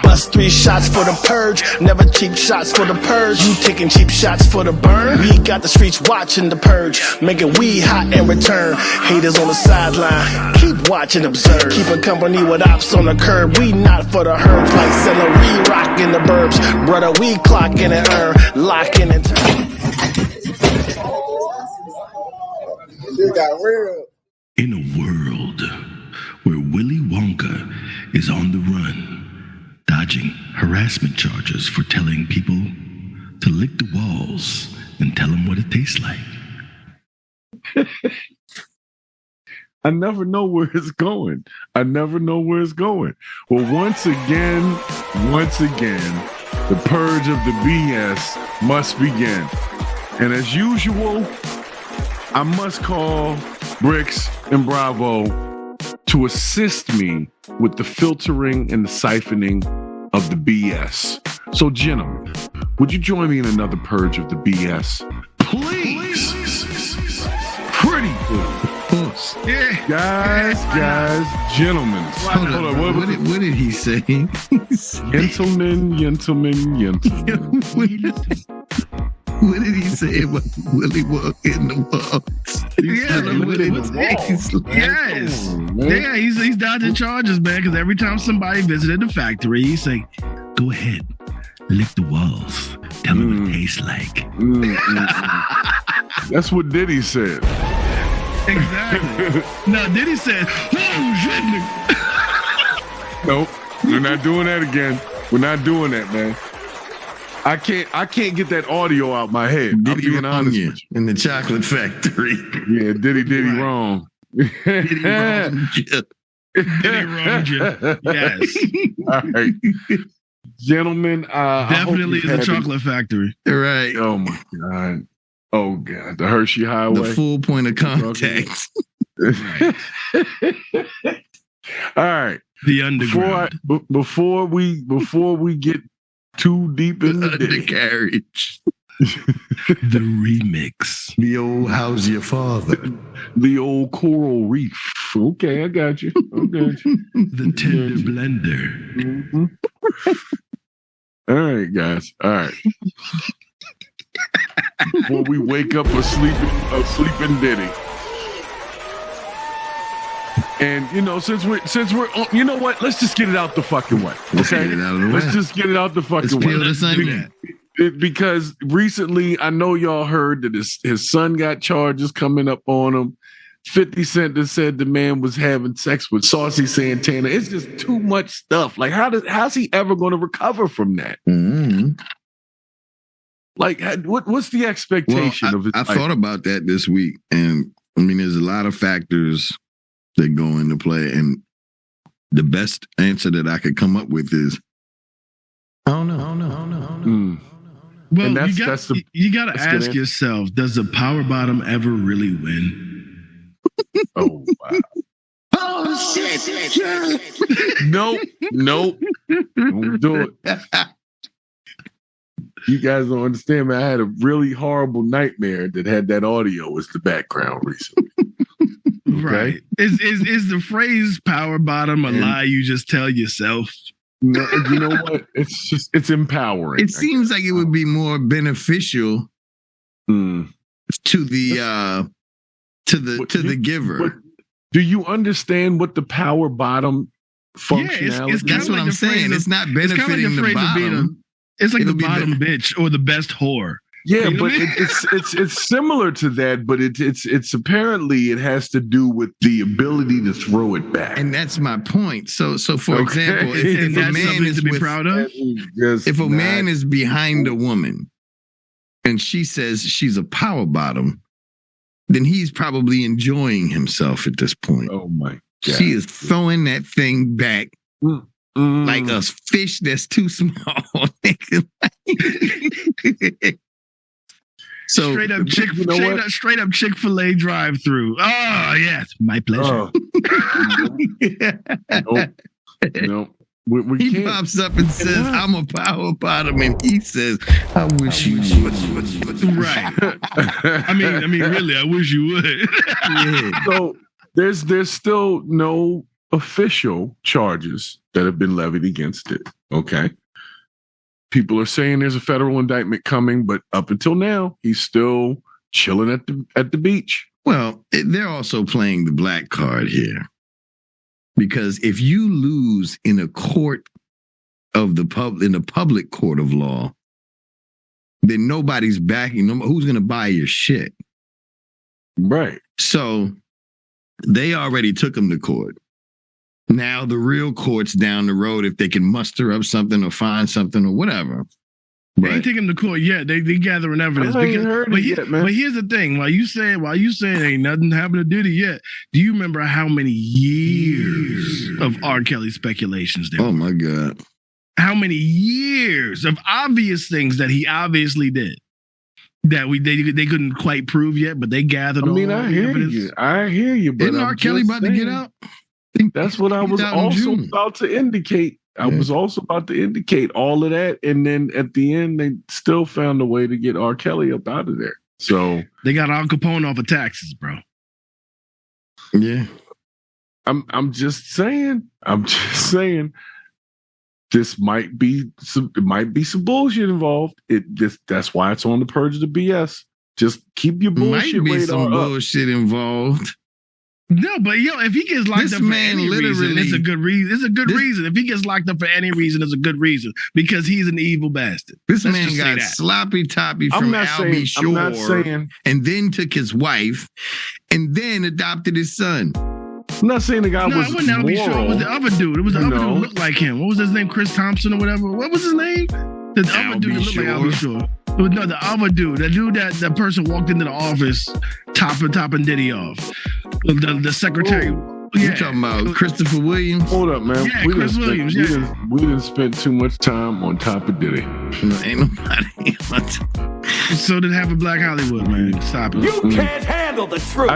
Bust 3 shots for the purge, never cheap shots for the purge. You taking cheap shots for the burn? We got the streets watching the purge, making weed hot in return. Haters on the sideline, keep watching, observe. Keeping company with ops on the curb. We not for the herbs like celery, rocking the burbs. Brother, we clocking and earn, locking and It got real. In a world where Willy Wonka is on the run, dodging harassment charges for telling people to lick the walls and tell them what it tastes like. I never know where it's going. I never know where it's going. Well, once again, the purge of the BS must begin. And as usual, I must call Bricks and Bravo to assist me with the filtering and the siphoning of the BS. So, gentlemen, would you join me in another purge of the BS? Please. Pretty please. Yeah. Guys, gentlemen. Hold on. What did he say? Gentlemen. What did he say about Willy Wonka in the walls? Yeah, he's dodging charges, man, because every time somebody visited the factory, he's like, go ahead, lick the walls, tell me what it tastes like. That's what Diddy said. Exactly. No, Diddy said, oh, shit. Nope, we're not doing that again. We're not doing that, man. I can't get that audio out my head. Diddy I'm being honest with you. in the chocolate factory. Yeah, Diddy wrong. Diddy wronged you. Diddy wronged you. Yes. All right. Gentlemen, definitely is a chocolate factory. Right. Oh my God. Oh God. The Hershey Highway. The full point of contact. All right. The underground. Before we get too deep in the undercarriage. The remix. The old How's Your Father? The old coral reef. Okay, I got you. The tender blender. Mm-hmm. All right, guys. All right. Before we wake up a sleeping Diddy. And since we're you know what? Let's just get it out the fucking way. Let's get it out of the way. Let's just get it out the fucking way. Let's peel this onion. Because recently, I know y'all heard that his son got charges coming up on him. 50 Cent that said the man was having sex with Saucy Santana. It's just too much stuff. Like, how's he ever going to recover from that? Mm-hmm. Like, what's the expectation of it? I thought about that this week, and I mean, there's a lot of factors that go into play, and the best answer that I could come up with is, I don't know. Well, you got to ask yourself, does the power bottom ever really win? Oh, wow. Oh, shit. Nope. Don't do it. You guys don't understand, man. I had a really horrible nightmare that had that audio as the background recently. Okay? Right. Is the phrase power bottom a lie you just tell yourself? No, you know what? It's empowering. It seems like it would be more beneficial to the giver. But do you understand what the power bottom functionality is? That's what I'm saying. It's not benefiting the bottom. It's like the bottom bitch or the best whore. Yeah, but it's similar to that, but it's apparently it has to do with the ability to throw it back. And that's my point. So for example, if a man is to be proud of, if a man is behind a woman and she says she's a power bottom, then he's probably enjoying himself at this point. Oh my God. She is throwing that thing back like a fish that's too small. So straight up Chick-fil-A drive-through. Oh yes, my pleasure. No. He can't. pops up and says, "I'm a power bottom," and he says, "I wish you would." Right. I mean, really, I wish you would. Yeah. So there's still no official charges that have been levied against it. Okay. People are saying there's a federal indictment coming, but up until now, he's still chilling at the beach. Well, they're also playing the black card here. Because if you lose in a court of in a public court of law, then nobody's backing them. Who's going to buy your shit? Right. So they already took him to court. Now the real court's down the road if they can muster up something or find something or whatever. They ain't taking him to court yet. They gathering evidence. But here's the thing: while you saying ain't nothing happened to Diddy yet, do you remember how many years of R. Kelly speculations there? Oh my God! How many years of obvious things that he obviously did that they couldn't quite prove yet, but they gathered. I mean, I hear you. But isn't R. Kelly about to get out? That's what I was also about to indicate. I was also about to indicate all of that, and then at the end, they still found a way to get R. Kelly up out of there. So they got Al Capone off of taxes, bro. Yeah, I'm just saying. This might be some bullshit involved. That's why it's on the Purge of the BS. Just keep your bullshit. Might be some bullshit involved. No, but if he gets locked up for any reason, it's a good reason. It's a good reason. If he gets locked up for any reason, it's a good reason because he's an evil bastard. This man got sloppy toppy from Albie Shore, and then took his wife, and then adopted his son. I'm not saying the guy was it wasn't Albie Shore. It was the other dude. It was the other dude who looked like him. What was his name? Chris Thompson or whatever. What was his name? The other dude that looked like Albie Shore. No, the other dude. The dude that person walked into the office topping Diddy off. The secretary. You talking about Christopher Williams? Hold up, man. Yeah, Chris Williams. We didn't spend too much time on top of Diddy. No, ain't nobody. So did half of Black Hollywood, man. Stop it. You can't handle the truth.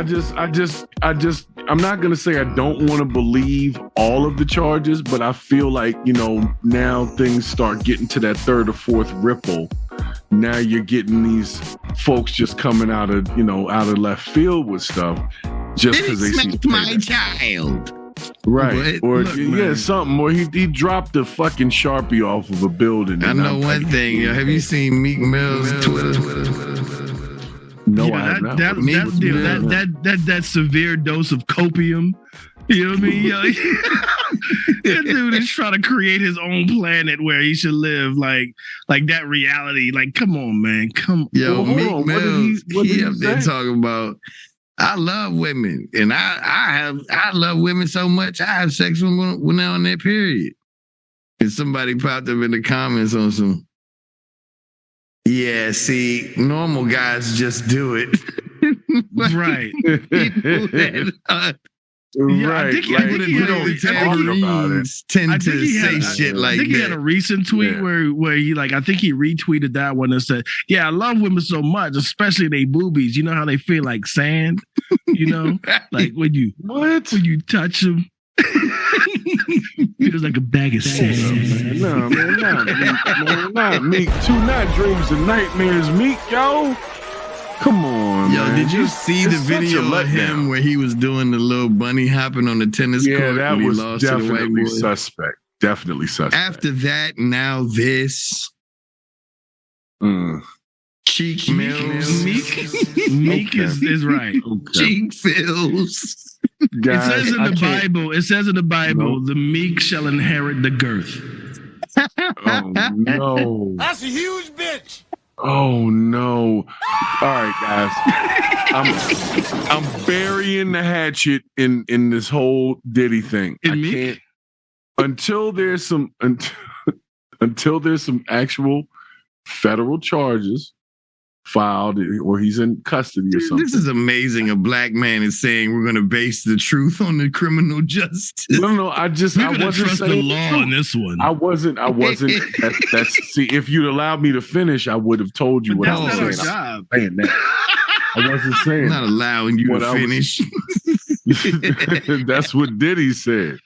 I'm not gonna say I don't want to believe all of the charges, but I feel like, now things start getting to that third or fourth ripple. Now you're getting these folks just coming out of left field with stuff just because they see my child. Right. Something. Or he dropped a fucking Sharpie off of a building. I know one thing. Have you seen Meek Mill's Twitter? No, I have not. That severe dose of copium. You know what I mean? That dude is trying to create his own planet where he should live like that reality. Like, come on, man. Meek Mill, he up there talking about, I love women, and I love women so much I have sex with them when they're on their period. And somebody popped up in the comments on some, see, normal guys just do it. Right. Right. I think he tend to say shit like that. I think he had a recent tweet where he I think he retweeted that one and said, I love women so much, especially they boobies. You know how they feel like sand? Like when you touch them. Feels like a bag of sand. No, man, not Meek. Two night dreams and nightmares, Meek, yo. Come on, man. Did you see the video of him where he was doing the little bunny hopping on the tennis court? Yeah, that was definitely suspect. Definitely suspect. After that, now this. Cheek Mills. Meek is right. Okay. Cheek Fills. Guys, it says in the Bible, the meek shall inherit the girth. Oh, no. That's a huge bitch. Oh no. All right, guys. I'm burying the hatchet in this whole Diddy thing. Can't until there's some actual federal charges filed or he's in custody or something. This is amazing. A black man is saying we're going to base the truth on the criminal justice. No. I wasn't trust saying the law on this one. I wasn't. See, if you'd allowed me to finish, I would have told you what I was saying. Job. I wasn't saying. I'm not allowing you to finish. That's what Diddy said.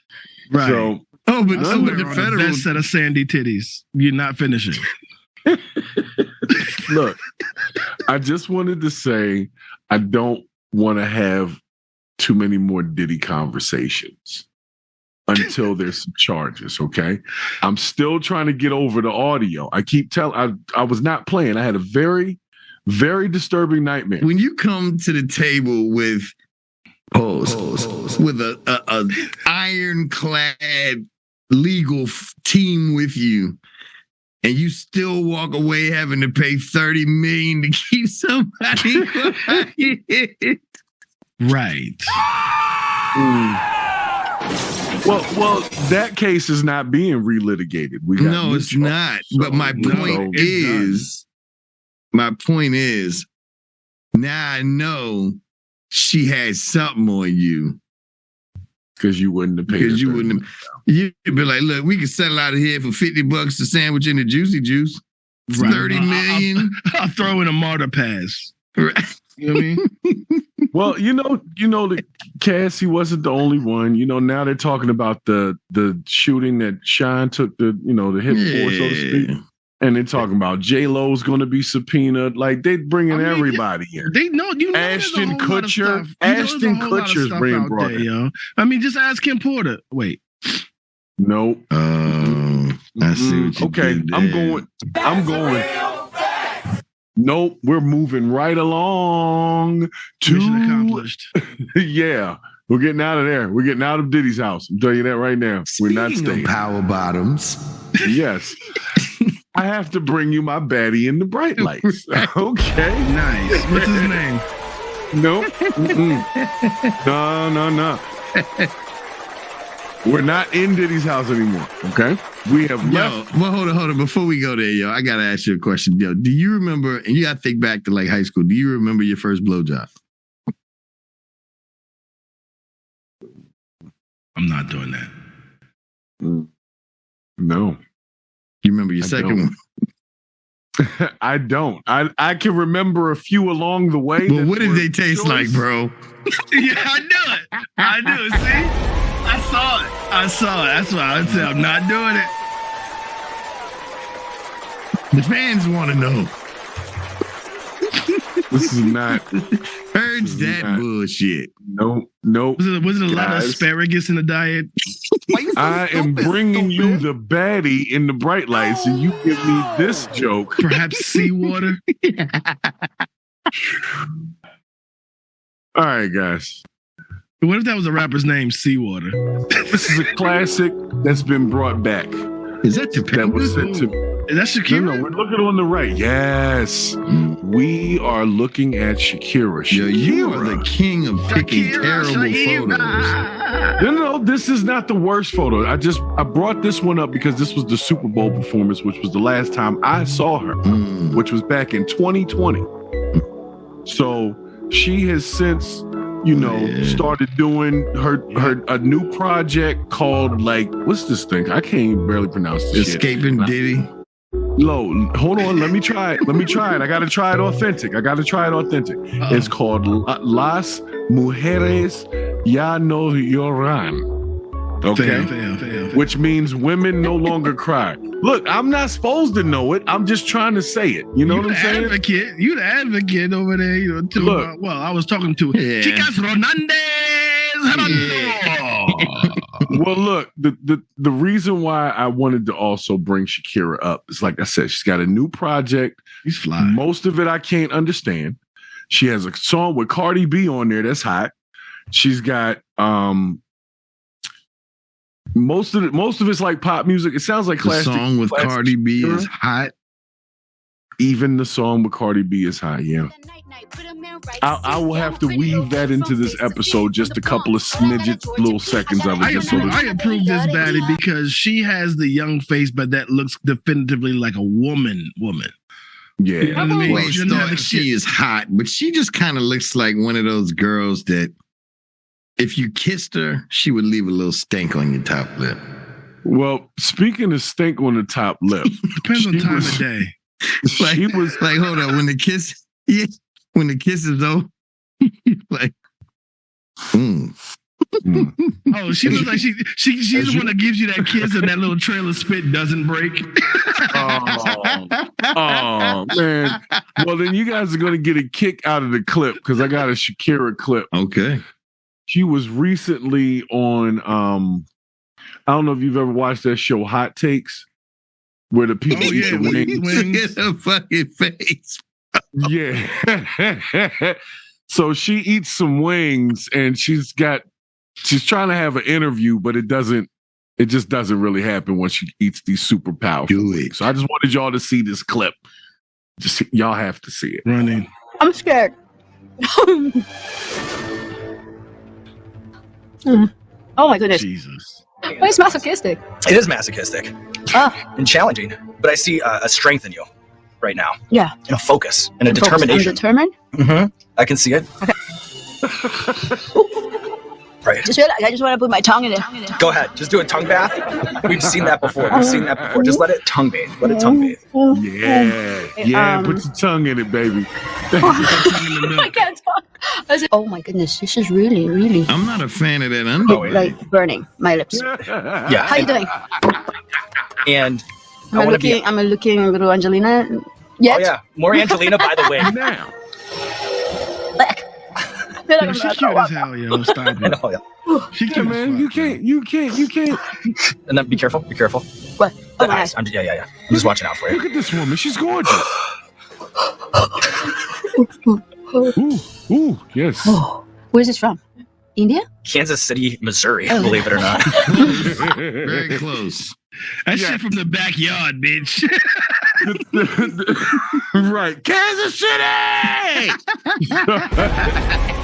Right. So, but the federal best set of sandy titties. You're not finishing. Look, I just wanted to say I don't want to have too many more Diddy conversations. until there's some charges. Okay, I'm still trying to get over the audio. I keep telling. I was not playing. I had a very, very disturbing nightmare. When you come to the table with with a ironclad legal team with you, and you still walk away having to pay $30 million to keep somebody quiet. Right. Well, that case is not being relitigated. No, it's not. But my point is, now I know she had something on you. Because you wouldn't have paid. Because you wouldn't have. You'd be like, look, we can settle out of here for $50 a sandwich and a juicy juice. Right. $30 million. I'll throw in a martyr pass. Right. You know what I mean? Well, you know, the Cassie wasn't the only one. You know, now they're talking about the shooting that Sean took the hit for, so to speak. And they're talking about J-Lo's going to be subpoenaed. Like, they bringing everybody in. They know, Ashton Kutcher. Ashton Kutcher's being brought in. Yo. I mean, just ask Kim Porter. Wait. Nope. I see what you okay, did there. I'm going. Nope, we're moving right along to mission accomplished. Yeah, we're getting out of there. We're getting out of Diddy's house. I'm telling you that right now. We're not staying. Power bottoms. Yes. I have to bring you my baddie in the Brightlights. Okay. Nice. What's his name? Nope. No. We're not in Diddy's house anymore. Okay. We have left. Well, hold on. Before we go there, I gotta ask you a question. Yo, do you remember? And you gotta think back to like high school. Do you remember your first blowjob? I'm not doing that. No. You remember your second one? I don't. I can remember a few along the way. But what did they taste like, bro? Yeah, I knew it. I knew it. See? I saw it. That's why I said I'm not doing it. The fans want to know. This is not. Purge that bullshit. Nope. Was it a lot of asparagus in the diet? I am bringing you the baddie in the Brightlights, and you give me this joke. Perhaps seawater? All right, guys. What if that was a rapper's name, Seawater? This is a classic that's been brought back. Is that Topanga? That was sent to. Is that Shakira? No, we're looking on the right. Yes. We are looking at Shakira. Yo, you are the king of picking terrible photos. No, this is not the worst photo. I brought this one up because this was the Super Bowl performance, which was the last time I saw her, which was back in 2020. So she has since, started doing a new project called, like, what's this thing? I can't even barely pronounce this. Escaping Diddy. No, hold on. Let me try it. I got to try it authentic. It's called Las Mujeres Ya No Lloran. Okay. Fair. Which means women no longer cry. Look, I'm not supposed to know it. I'm just trying to say it. You know what I'm saying? You the advocate over there. Look, I was talking to Chicas Ronandez. Well, look, the reason why I wanted to also bring Shakira up is, like I said, she's got a new project. He's flying. Most of it I can't understand. She has a song with Cardi B on there that's hot. She's got most of it's like pop music. It sounds like classic. The song with Cardi B is hot. Even the song with Cardi B is hot, yeah. I will have to weave that into this episode, just a couple of smidget little seconds of it. I approve this baddie because she has the young face, but that looks definitively like a woman. Yeah. You know what I mean? Always thought she is hot, but she just kind of looks like one of those girls that if you kissed her, she would leave a little stank on your top lip. Well, speaking of stink on the top lip, depends on time of day. She was like, hold on, when the kiss is over, like, Oh, she looks like she's the one that gives you that kiss and that little trail of spit doesn't break. Oh man. Well, then you guys are gonna get a kick out of the clip because I got a Shakira clip. Okay. She was recently on I don't know if you've ever watched that show Hot Takes, where the people eat the wings. Look at her fucking face. Yeah. So she eats some wings, and she's trying to have an interview, but it just doesn't really happen when she eats these super powerful wings. So I just wanted y'all to see this clip. Y'all have to see it. Running. I'm scared. Oh my goodness. Jesus. Why is masochistic? It is masochistic and challenging, but I see a strength in you right now. Yeah. And a focus and a determination. I'm determined? Mm-hmm. I can see it. Okay. Right. I just want to put my tongue in it. Go ahead. Just do a tongue bath. We've seen that before. Just let it tongue bathe. Let it tongue bathe. Yeah. Put your tongue in it, baby. I can't talk. I said, oh my goodness, this is really, really. I'm not a fan of that underwear. Like burning my lips. Yeah. How you doing? And I'm looking a little Angelina. Yet? Oh yeah, more Angelina by the way. Now. Yo, she's cute as hell, yo. Stop it. Oh, yeah. She cute man, as fuck, you can't. And then be careful. What? Oh my eyes. I'm just watching out for you. Look at this woman. She's gorgeous. Ooh, yes. Oh, where's this from? India? Kansas City, Missouri, believe it or not. Very close. That shit from the backyard, bitch. Right. Kansas City!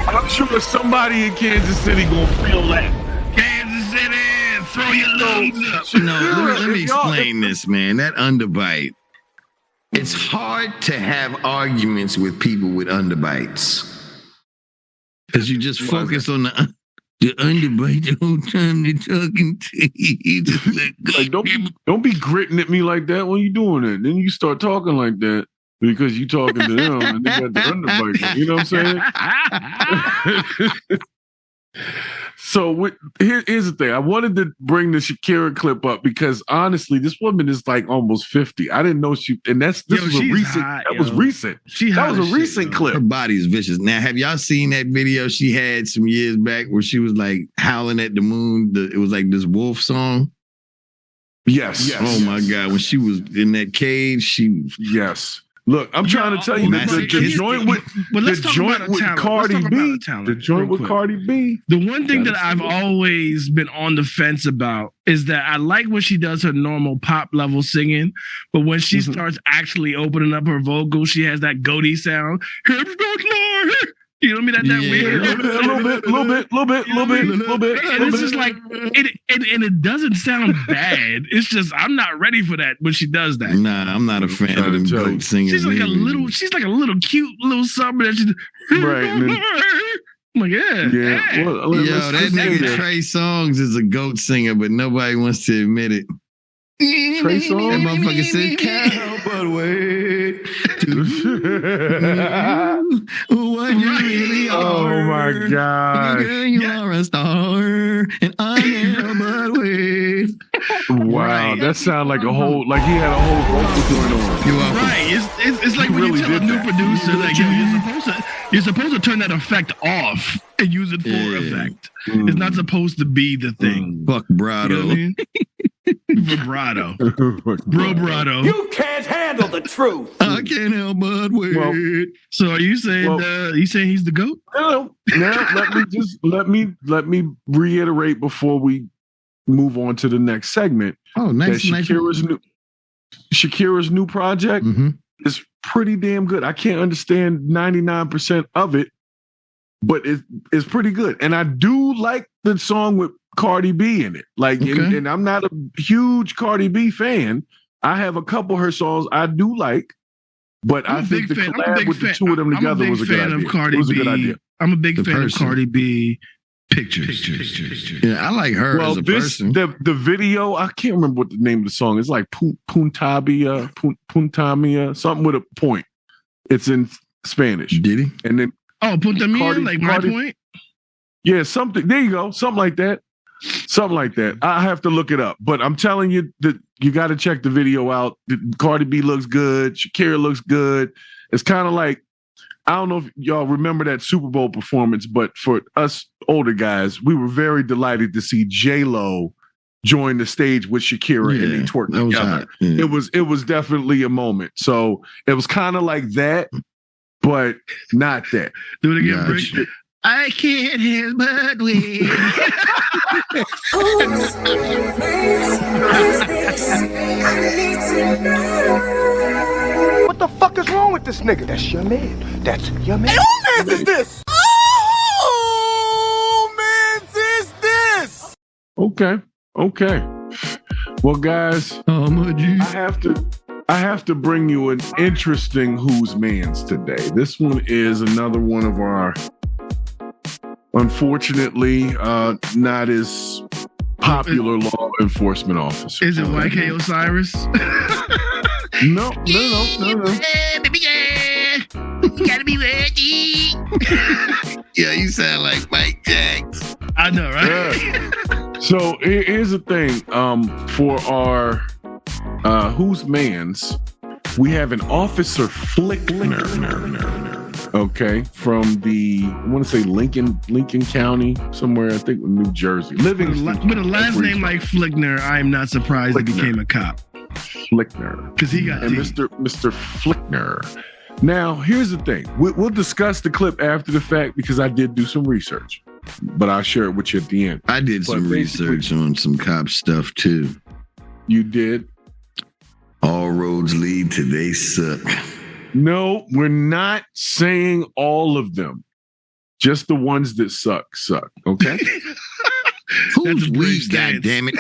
I'm sure somebody in Kansas City gonna feel that. Kansas City, throw your lungs up. No, let me explain this, man. That underbite. It's hard to have arguments with people with underbites. Because you just focus on the underbite the whole time they're talking to you. Just like, don't be gritting at me like that when you're doing it. Then you start talking like that because you talking to them and they got the underbite. You know what I'm saying? So here's the thing. I wanted to bring the Shakira clip up because honestly, this woman is like almost 50. I didn't know she, and this was a recent. That was recent. That was a recent clip. Her body is vicious. Now, have y'all seen that video she had some years back where she was like howling at the moon? It was like this wolf song. Yes. Oh my God! When she was in that cage, Yes. Look, I'm trying to tell you that the joint with Cardi B, the joint with Cardi B. The one thing that I've always been on the fence about is that I like when she does her normal pop level singing, but when she starts actually opening up her vocals, she has that goatee sound. You know what I mean? That weird. A little bit. And it's just like, it doesn't sound bad. It's just, I'm not ready for that when she does that. Nah, I'm not a fan of them goat singers. She's like a little cute little something that she's right. I'm like, yeah. Well, yo, that nigga Trey Songz is a goat singer, but nobody wants to admit it. Trey Songz? That motherfucker said, cow, but wait. What you really are. Oh my God. Girl, you are a star, and I am but wait. Wow, that sounded like he had a whole vocal going on. You're welcome. Right. It's like when really you tell a new that. producer, like, you're supposed to turn that effect off and use it for effect. It's not supposed to be the thing. Fuck Brado. You know what I mean? Vibrato. Bro-brado. You can't handle the truth. I can't help but wait. Well, so are you saying he's the GOAT? No. Now let me reiterate before we move on to the next segment. Oh, nice. Shakira's new project is pretty damn good. I can't understand 99% of it, but it's pretty good. And I do like the song with Cardi B in it. Like, and I'm not a huge Cardi B fan. I have a couple of her songs I do like, but I think the collab with the two of them together was a good idea. It was a good idea. I'm a big fan of Cardi B pictures. Yeah, I like her as a person. The video, I can't remember what the name of the song is. Like Puntabia, something with a point. It's in Spanish. Diddy? And then Puntamia, like my point? Yeah, something. There you go. Something like that. I have to look it up. But I'm telling you that you got to check the video out. Cardi B looks good. Shakira looks good. It's kind of like, I don't know if y'all remember that Super Bowl performance, but for us older guys, we were very delighted to see J-Lo joined the stage with Shakira and they twerked that was together. hot. Yeah. It was definitely a moment. So it was kind of like that, but not that. Do it again, Brick. Gotcha. I can't help but win. What the fuck is wrong with this nigga? That's your man. That's your man. Hey, who is this? Okay. Well, guys, I have to bring you an interesting Who's Mans today. This one is another one of our, unfortunately, not as popular law enforcement officers. Is it YK Osiris? No. Baby, you gotta be ready. Yeah, you sound like Mike Jacks. I know, right? Yeah. So here's the thing. For our Who's Mans, we have an Officer Flickner. Okay, from the, I want to say Lincoln County, somewhere, I think New Jersey. Livingston. With a last name like Flickner, I am not surprised he Flickner. became a cop. Flickner. Because he got And teeth. Mr. Flickner. Now, here's the thing. We'll discuss the clip after the fact because I did do some research, but I'll share it with you at the end. I did some research on some cop stuff too. You did? All roads lead to they suck. No, we're not saying all of them. Just the ones that suck, okay? Who's a brave we, stance. goddammit?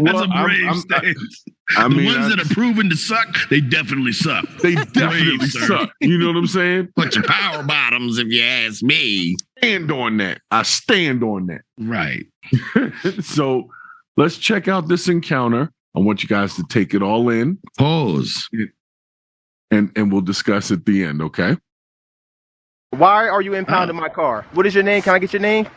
That's a brave stance. The ones that are proven to suck, they definitely suck. They definitely Brave, sir. suck. You know what I'm saying? Bunch of power bottoms, if you ask me. Stand on that. I stand on that. Right. So let's check out this encounter. I want you guys to take it all in. Pause. And we'll discuss at the end, okay? Why are you impounding my car? What is your name? Can I get your name?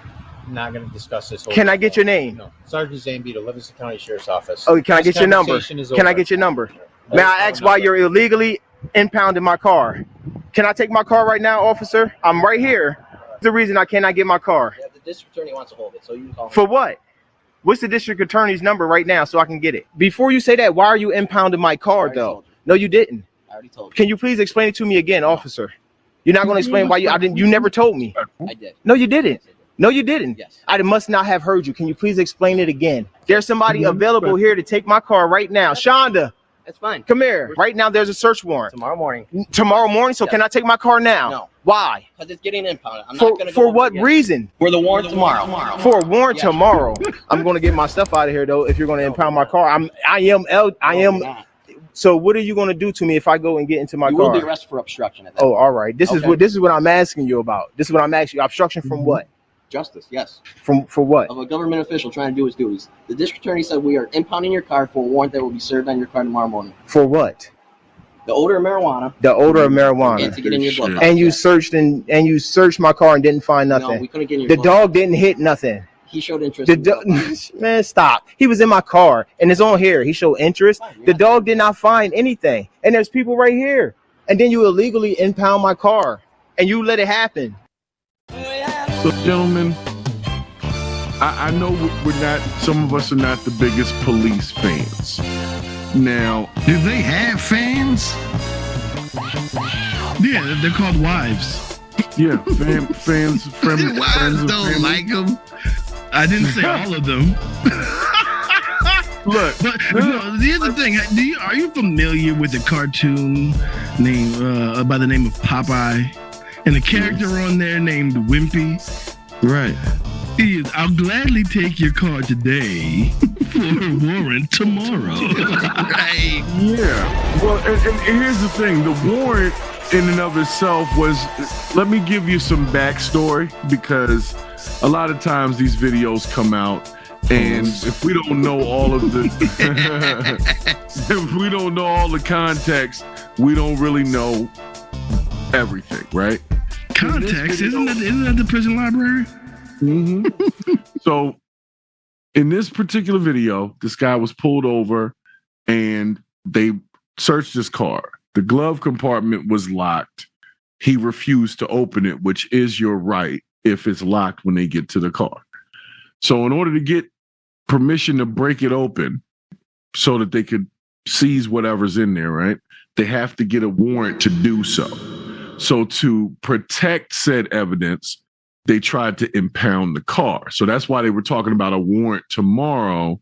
I'm not going to discuss this. Can I get your name? No. Sergeant Zambito, Livingston County Sheriff's Office. Oh, can I This get your number? conversation is Can I over. get your number? May I ask why you're illegally impounding my car? Can I take my car right now, officer? I'm right here. The reason I cannot get my car. Yeah, the district attorney wants to hold it, so you can call For what? What's the district attorney's number right now so I can get it? Before you say that, why are you impounding my car, already though? told you. No, you didn't. I already told you. Can you please explain it to me again, officer? You're not going to explain why you? I didn't. You never told me. I did. No, you didn't. No, you didn't. Yes. I must not have heard you. Can you please explain it again? There's somebody available here to take my car right now. Shonda, That's fine. come here. Right now, there's a search warrant. Tomorrow morning. Tomorrow morning, so Yes. can I take my car now? No. Why? Because it's getting impounded. I'm not going to go For over what it again. reason? For the warrant tomorrow. For a warrant Yes. tomorrow. I'm going to get my stuff out of here though. If you're going to impound my car, I am. No, you're not. So what are you going to do to me if I go and get into my You car? will be arrested for obstruction at that. Oh, all right. This is Okay. what I'm asking you about. This is what I'm asking you. Obstruction from what? Justice, yes. For what? Of a government official trying to do his duties. The district attorney said we are impounding your car for a warrant that will be served on your car tomorrow morning. For what? The odor of marijuana The odor of and marijuana. to get in your blood. And you searched my car and didn't find No, nothing. we couldn't get in your The blood. dog didn't hit nothing. He showed interest. The in blood. man, stop. He was in my car and it's on here. He showed interest. Fine, The yeah. dog did not find anything. And there's people right here. And then you illegally impound my car and you let it happen. So, gentlemen, I know we're not, some of us are not the biggest police fans. Now, Do they have fans? Yeah, they're called wives. yeah, fans, The friends wives of don't family. like them. I didn't say all of them. Look, But no, here's the thing. Are you familiar with the cartoon name by the name of Popeye? And a character on there named Wimpy? Right. I'll gladly take your car today for a warrant tomorrow. Right. yeah. Well, and here's the thing. The warrant in and of itself was, let me give you some backstory, because a lot of times these videos come out and if we don't know all of the if we don't know all the context, we don't really know everything, right? Context, isn't that the prison library? Mm-hmm. So in this particular video, this guy was pulled over and they searched his car. The glove compartment was locked. He refused to open it, which is your right if it's locked when they get to the car. So in order to get permission to break it open so that they could seize whatever's in there, right? They have to get a warrant to do so. So to protect said evidence, they tried to impound the car. So that's why they were talking about a warrant tomorrow,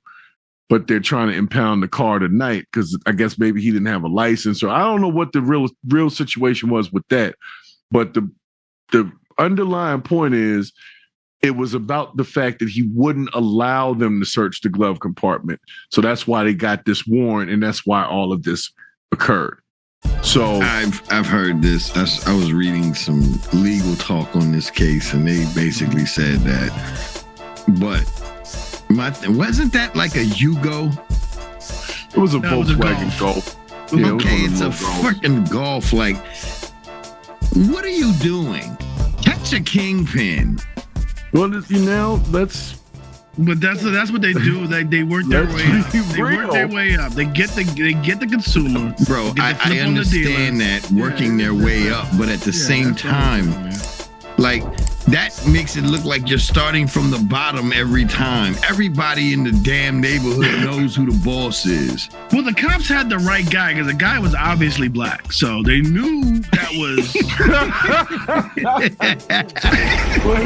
but they're trying to impound the car tonight because I guess maybe he didn't have a license, or I don't know what the real situation was with that. But the underlying point is it was about the fact that he wouldn't allow them to search the glove compartment. So that's why they got this warrant, and that's why all of this occurred. So I've heard this. I was reading some legal talk on this case, and they basically said that. But wasn't that like a Yugo? It was a Volkswagen Golf. Yeah, okay, it's a freaking Golf. Like, what are you doing? Catch a kingpin. Well, that's. But that's what they do. They work their way up. They work their way up. They get the consumer. Bro, I understand that working their way up, but at the same time, like that makes it look like you're starting from the bottom every time. Everybody in the damn neighborhood knows who the boss is. Well, the cops had the right guy because the guy was obviously black, so they knew that was. Well,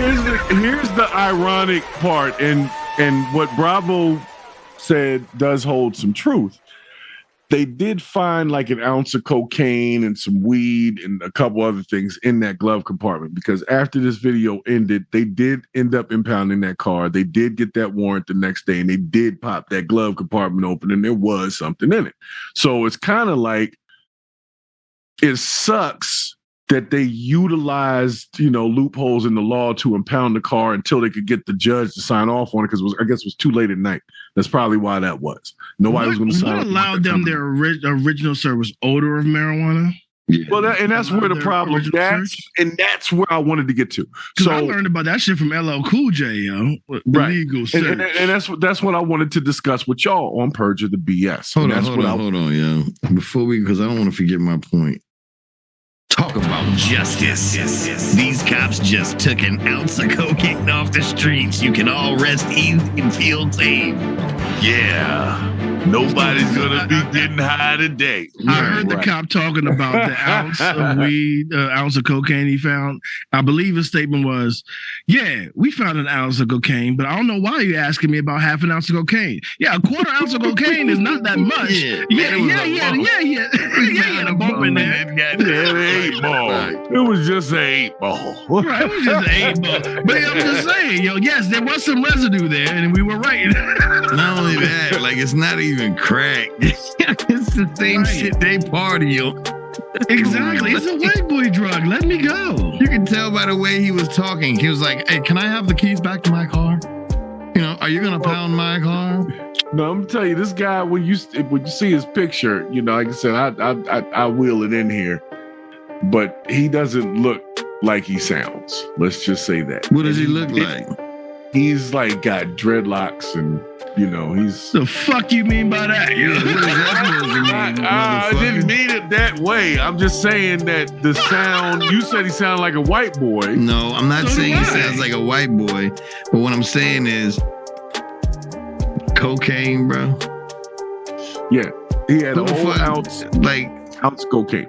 here's the ironic part, and what Bravo said does hold some truth. They did find like an ounce of cocaine and some weed and a couple other things in that glove compartment, because after this video ended, they did end up impounding that car. They did get that warrant the next day, and they did pop that glove compartment open, and there was something in it. So it's kind of like, it sucks that they utilized, loopholes in the law to impound the car until they could get the judge to sign off on it, because I guess it was too late at night. That's probably why that was. Nobody was going to sign. What allowed them their original service odor of marijuana? Yeah. Well, that's where the problem. That's where I wanted to get to. So I learned about that shit from LL Cool J, yo. Right, legal search. and that's what I wanted to discuss with y'all on Purge of the BS. Hold on, yo. Because I don't want to forget my point. Talk about justice. These cops just took an ounce of cocaine off the streets. You can all rest easy and feel safe. Yeah. Nobody's going to be getting high today. I heard the cop talking about the ounce of weed, ounce of cocaine he found. I believe his statement was, yeah, we found an ounce of cocaine, but I don't know why you're asking me about half an ounce of cocaine. Yeah, a quarter ounce of cocaine is not that much. Yeah. A bump in there. 8 ball. It was just an 8 ball. Right, it was just an 8 ball. But I'm just saying, yes, there was some residue there, and we were right. Not only that, like, it's not even crack. It's the same shit they party on. Exactly. It's a white boy drug. Let me go. You can tell by the way he was talking. He was like, hey, can I have the keys back to my car? Are you going to pound my car? No, I'm going to tell you, this guy, when you see his picture, like I said, I wheel it in here. But he doesn't look like he sounds. Let's just say that. What does he look like? He's like got dreadlocks and, he's... The fuck you mean by that? Yeah, what does that mean, I didn't mean it that way. I'm just saying that the sound... You said he sounded like a white boy. No, I'm not saying he sounds like a white boy. But what I'm saying is... Cocaine, bro. Yeah. He had a whole ounce of cocaine.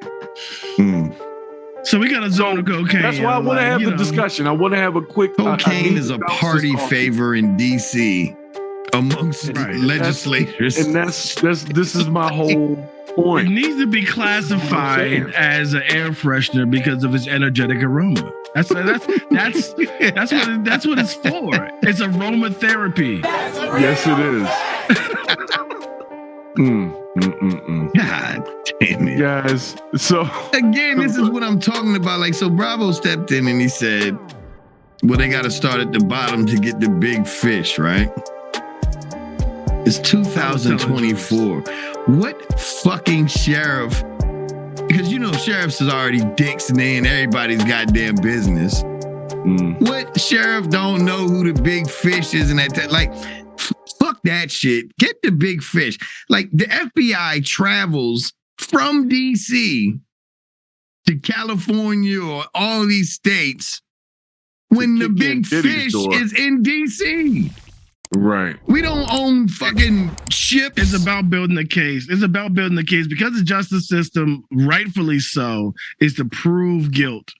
So we got a zone of cocaine. That's why I want to have the discussion. I want to have a quick... Cocaine is a party favor in D.C. amongst legislators. And this is my whole point. It needs to be classified as an air freshener because of its energetic aroma. That's what it's for. It's aromatherapy. Yes, it is. God damn it. Guys, so again, this is what I'm talking about. Like, so Bravo stepped in and he said, well, they got to start at the bottom to get the big fish, right? It's 2024. What fucking sheriff? Because sheriffs is already dicks and they in everybody's goddamn business. What sheriff don't know who the big fish is? And fuck that shit. Get the big fish. Like, the FBI travels from DC to California or all these states when the big fish is in DC. Right. We don't own fucking ships. It's about building the case. It's about building the case because the justice system, rightfully so, is to prove guilt.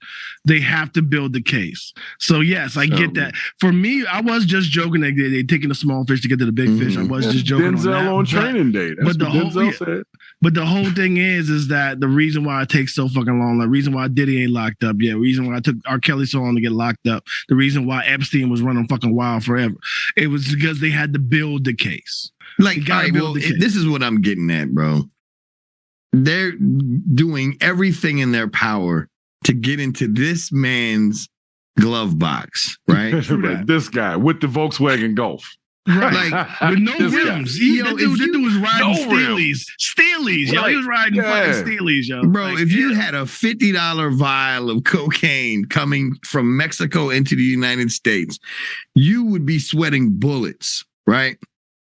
They have to build the case. So yes, I get that. For me, I was just joking that they're taking a small fish to get to the big fish. I was just joking Denzel on Training Day. That's what Denzel said. But the whole thing is that the reason why it takes so fucking long, the reason why Diddy ain't locked up yet, the reason why I took R. Kelly so long to get locked up, the reason why Epstein was running fucking wild forever, it was because they had to build the case. Like, all right, well, this is what I'm getting at, bro. They're doing everything in their power to get into this man's glove box, right? This guy with the Volkswagen Golf. Right. Like, with no rims. That dude was riding Steelies, yo. He was riding fucking Steelies, yo. Bro, if you had a $50 vial of cocaine coming from Mexico into the United States, you would be sweating bullets, right?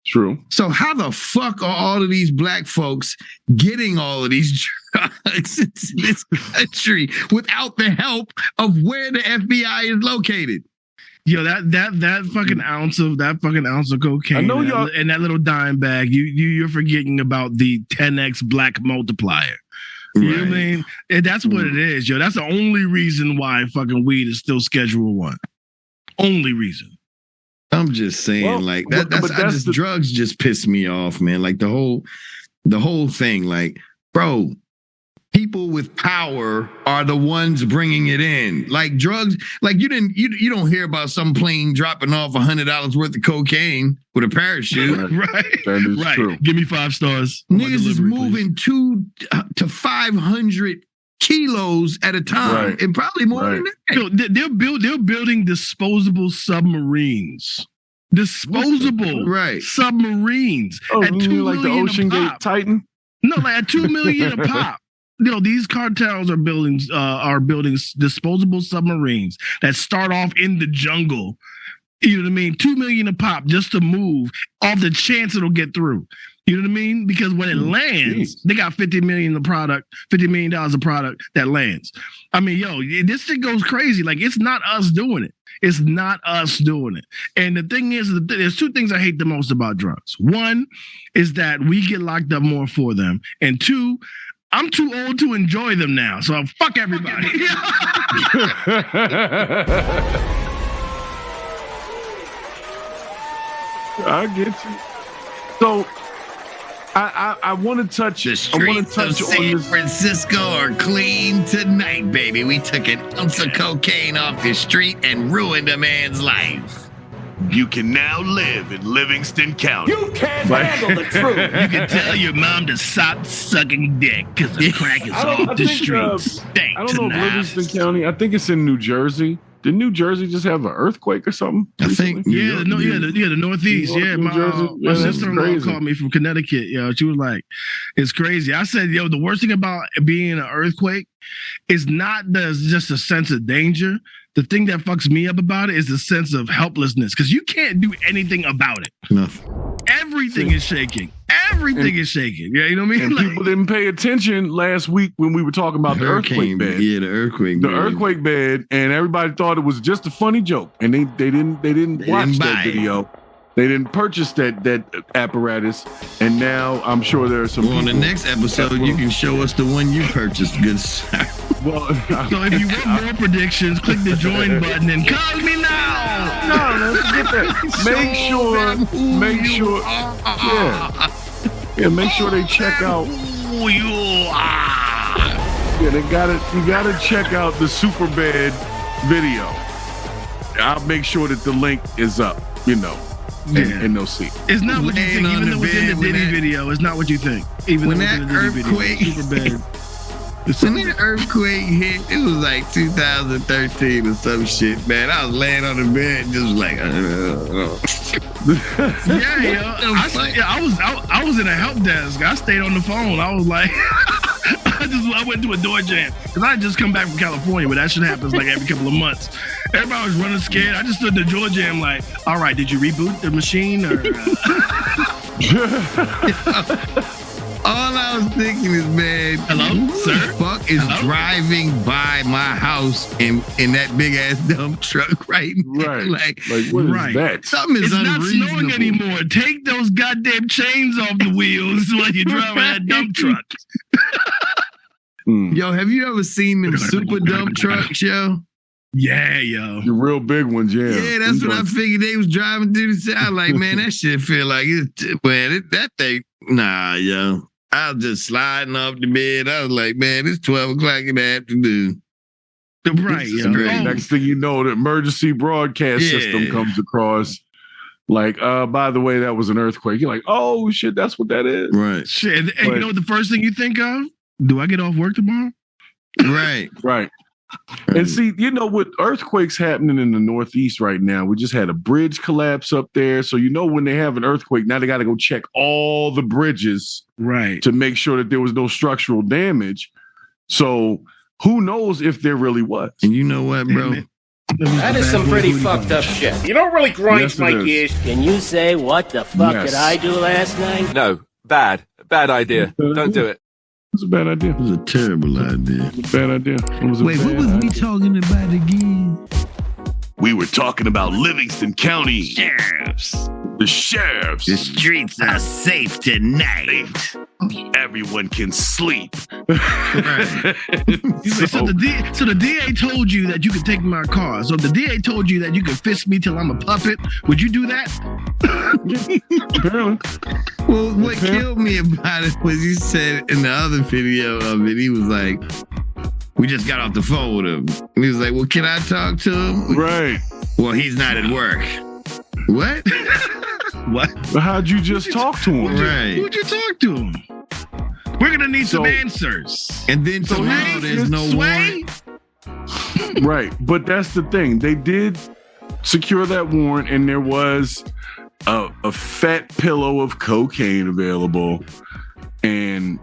True. So how the fuck are all of these black folks getting all of these drugs into this country without the help of where the FBI is located? Yo, that fucking ounce of cocaine, I know y'all, and that little dime bag, you're forgetting about the 10x black multiplier. You know what I mean? And that's what it is, yo. That's the only reason why fucking weed is still Schedule 1. Only reason. I'm just saying, drugs just piss me off, man. Like the whole thing, like, bro, people with power are the ones bringing it in. Like drugs, like you don't hear about some plane dropping off $100 worth of cocaine with a parachute. Right. That is true. Give me 5 stars. Niggas is moving 200 to 500 kilos at a time, and probably more than that. Yo, they're building disposable submarines. Submarines. Oh, at $2 like the million Ocean a Gate pop. Titan? No, like at $2 million a pop. These cartels are building disposable submarines that start off in the jungle. You know what I mean? $2 million a pop just to move off the chance it'll get through. You know what I mean? Because when it lands, they got $50 million a product that lands. I mean, yo, this shit goes crazy. Like, it's not us doing it. It's not us doing it. And the thing is, there's 2 things I hate the most about drugs. One is that we get locked up more for them. And 2, I'm too old to enjoy them now. So fuck everybody. I get you. So I want to touch. The streets of San Francisco are clean tonight, baby. We took an ounce of cocaine off the street and ruined a man's life. You can now live in Livingston County. You can't handle the truth. You can tell your mom to stop sucking dick because the crack is off the streets. I don't know if Livingston County. I think it's in New Jersey. Did New Jersey just have an earthquake or something? I think. The Northeast. My sister-in-law called me from Connecticut. Yo, she was like, "It's crazy." I said, "Yo, the worst thing about being an earthquake is not just a sense of danger. The thing that fucks me up about it is the sense of helplessness because you can't do anything about it. Nothing. Everything is shaking. Everything is shaking. Yeah, you know what I mean? And people didn't pay attention last week when we were talking about the earthquake bed. Yeah, the earthquake bed. The earthquake bed, and everybody thought it was just a funny joke, and they didn't watch that video. They didn't purchase that apparatus, and now I'm sure there are some people. On the next episode, you can show us the one you purchased, good sir. Well, so if you want more predictions, click the join button and call me now. No, let's get that. Make sure they check out. Who you are. Yeah, you gotta check out the Superbad video. I'll make sure that the link is up, and they'll see. It's not what you think, even though it's in the Diddy video. It's not what you think. Even when that earthquake, when that earthquake hit, it was like 2013 or some shit, man. I was laying on the bed, just like, I was in a help desk. I stayed on the phone. I was like, I went to a door jam because I had just come back from California, but that shit happens like every couple of months. Everybody was running scared. I just stood in the door jam like, all right, did you reboot the machine or? All I was thinking is, man, hello, who sir? the fuck is driving by my house in that big ass dump truck right now? Right. Like what is that? Something is It's not unreasonable. snowing anymore. Take those goddamn chains off the wheels while you're driving that dump truck. Yo, have you ever seen them super dump trucks, yo? Yeah, yo. The real big ones, yeah. Yeah, that's what I figured they was driving through the side. Like, man, that shit feel like that thing. Nah, yo. I was just sliding off the bed. I was like, man, it's 12 o'clock in the afternoon. Right, yo. Next thing you know, the emergency broadcast system comes across. Like, by the way, that was an earthquake. You're like, oh shit, that's what that is. Right. Shit. And you know what the first thing you think of? Do I get off work tomorrow? Right. Right. And see, you know, with earthquakes happening in the Northeast right now, we just had a bridge collapse up there. So, you know, when they have an earthquake, now they got to go check all the bridges, right, to make sure that there was no structural damage. So who knows if there really was? And you know what, bro? That is some pretty fucked up shit. You don't really grind my gears. Can you say what the fuck did I do last night? No, bad idea. Don't do it. It's a bad idea. It was a terrible idea. It's a bad idea. Wait, what was we talking about again? We were talking about Livingston County sheriffs. The sheriffs. The streets are safe tonight. Everyone can sleep. So the DA told you that you could take my car. So if the DA told you that you could fist me till I'm a puppet, would you do that? Apparently. Well, what killed me about it was he said in the other video of it, he was like, we just got off the phone with him. And he was like, well, can I talk to him? Right. Well, he's not at work. What? What? But how'd you just talk to him? Right. Who'd you talk to him? We're going to need some answers. And then tomorrow there's no warrant. Right. But that's the thing. They did secure that warrant, and there was a fat pillow of cocaine available. And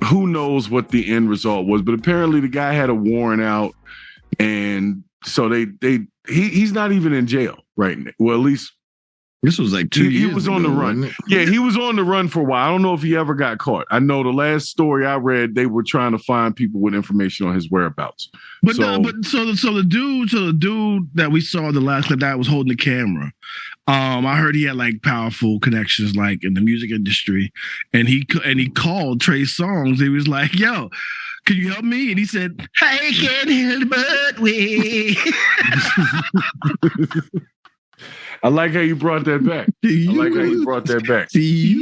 who knows what the end result was. But apparently the guy had a warrant out. And so he's not even in jail right now. Well, at least this was like 2 years He was on the run. Yeah, he was on the run for a while. I don't know if he ever got caught. I know the last story I read, they were trying to find people with information on his whereabouts. But the dude that we saw the last clip that was holding the camera, I heard he had like powerful connections like in the music industry, and he called Trey Songz. He was like, "Yo, can you help me?" And he said, "I can't help but wait." I like how you brought that back. See you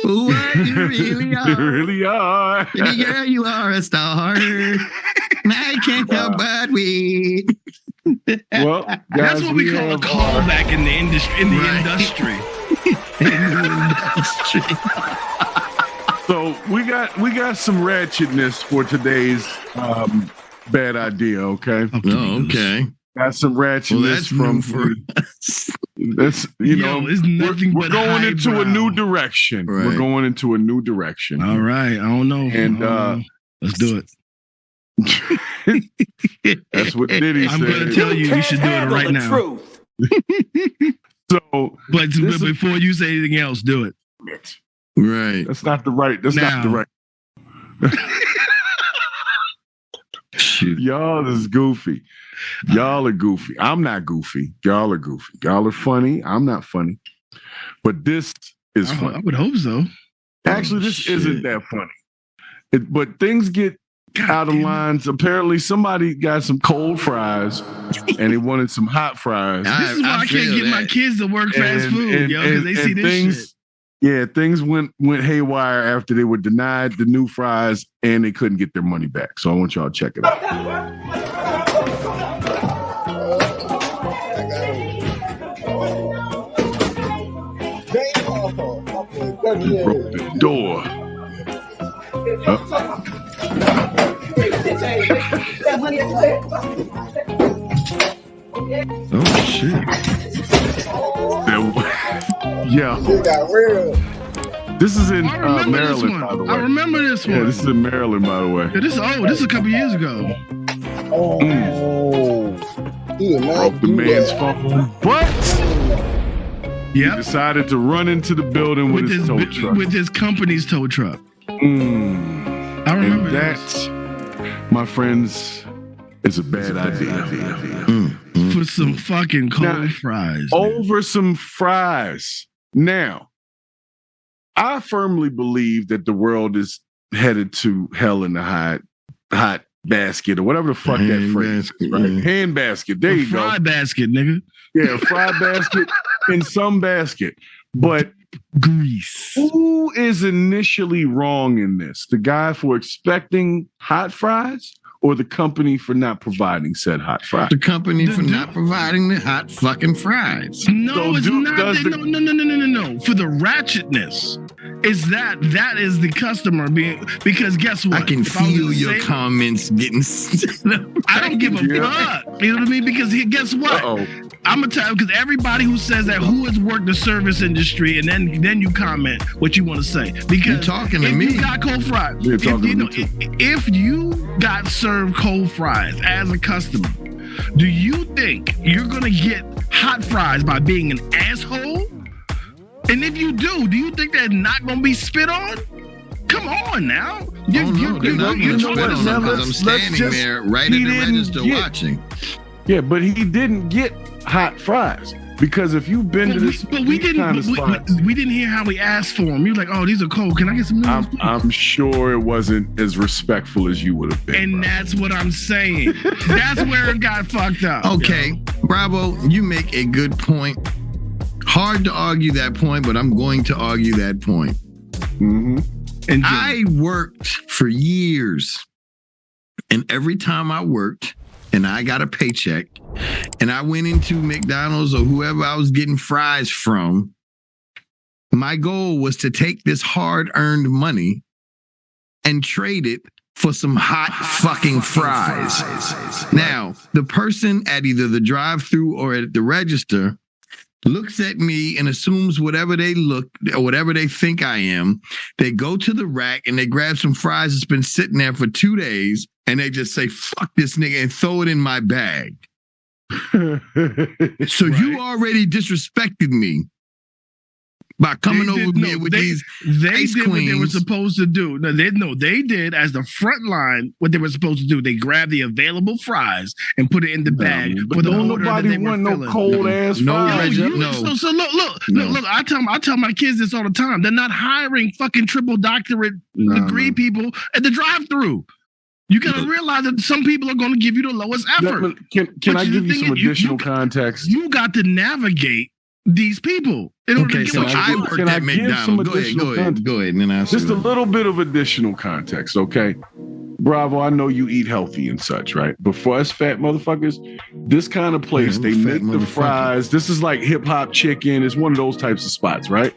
what you really are. You really are. Baby girl, you are a star. I can't help but wait. Well, guys, that's what we call a callback in the industry. In the industry. So we got some ratchetness for today's bad idea. Okay. Oh, okay. Got some ratchetness from us. That's it's nothing we're going into a new direction. Right. We're going into a new direction. All right. I don't know. And let's do it. That's what Diddy said. I'm going to tell you should do it right now. But before you say anything else, do it. Right. That's not the right. Not the right. Shoot. Y'all is goofy. Y'all are goofy. I'm not goofy. Y'all are goofy. Y'all are funny. I'm not funny. But this is funny. I would hope so. Actually, this isn't that funny. But things get out of lines. Apparently, somebody got some cold fries and they wanted some hot fries. This is why I can't get my kids to work fast food, because they see this shit. Yeah, things went haywire after they were denied the new fries and they couldn't get their money back. So I want y'all to check it out. He broke the door. Oh, shit. Yeah. It got real. This is in Maryland, by the way. I remember this one. Yeah, this is in Maryland, by the way. Yeah, this is a couple years ago. Oh. Broke the man's phone. But he decided to run into the building with his tow truck. With his company's tow truck. I remember that, my friends, is a bad idea. For some fucking cold fries. Over some fries. Now, I firmly believe that the world is headed to hell in the hot basket or whatever the fuck that phrase is, right? Hand basket. There you go. Fry basket, nigga. Yeah, fry basket in some basket. But grease. Who is initially wrong in this? The guy for expecting hot fries or the company for not providing said hot fries? The company for not providing the hot fucking fries. No, so it's not. No. For the ratchetness. Is that is the customer being, because guess what? I can feel your comments getting I don't give a fuck. You know what I mean? Because guess what? I'm gonna tell you, because everybody who says that, who has worked the service industry, and then you comment what you want to say. Because you're talking to me. You got cold fries. If you got served cold fries as a customer, do you think you're gonna get hot fries by being an asshole? And if you do you think they're not going to be spit on? Come on now. They're not going to spit on them because I'm standing there right at the register watching. Yeah, but he didn't get hot fries. Because if you've been to this, we didn't hear how we asked for them. You're like, oh, these are cold. Can I get some noodles? I'm sure it wasn't as respectful as you would have been. And that's what I'm saying. That's where it got fucked up. Okay, Bravo, you make a good point. Hard to argue that point, but I'm going to argue that point. Mm-hmm. And I worked for years, and every time I worked and I got a paycheck and I went into McDonald's or whoever I was getting fries from, my goal was to take this hard-earned money and trade it for some hot fucking fries. Now, the person at either the drive-thru or at the register looks at me and assumes whatever they look or whatever they think I am. They go to the rack and they grab some fries that's been sitting there for 2 days and they just say, fuck this nigga, and throw it in my bag. So you already disrespected me by coming over me with these ice did queens. What they were supposed to do. They did as the front line what they were supposed to do. They grabbed the available fries and put it in the bag for the order that they were filling. Cold ass fries. So look. I tell my kids this all the time. They're not hiring fucking triple doctorate degree people at the drive-thru. You gotta realize that some people are going to give you the lowest effort. Can I give you some additional context? You got to navigate these people. Okay, so I worked at McDonald's. Go ahead. And then I'll just a little bit of additional context, okay? Bravo, I know you eat healthy and such, right? But for us fat motherfuckers, this kind of place, they make the fries. This is like Hip Hop Chicken. It's one of those types of spots, right?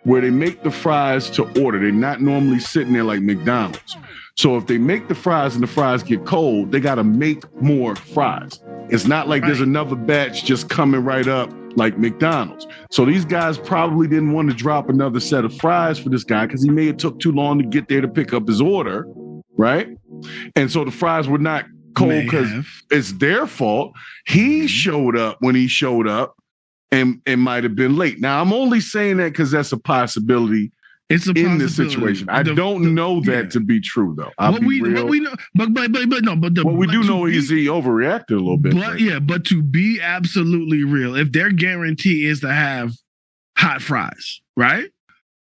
Where they make the fries to order. They're not normally sitting there like McDonald's. So if they make the fries and the fries get cold, they got to make more fries. It's not like there's another batch just coming right up like McDonald's. So these guys probably didn't want to drop another set of fries for this guy because he may have took too long to get there to pick up his order, right? And so the fries were not cold because it's their fault. He showed up when he showed up and might have been late. Now, I'm only saying that because that's a possibility. It's in this situation. I don't know that to be true, though. What we know, what we do know is he overreacted a little bit. But to be absolutely real, if their guarantee is to have hot fries, right?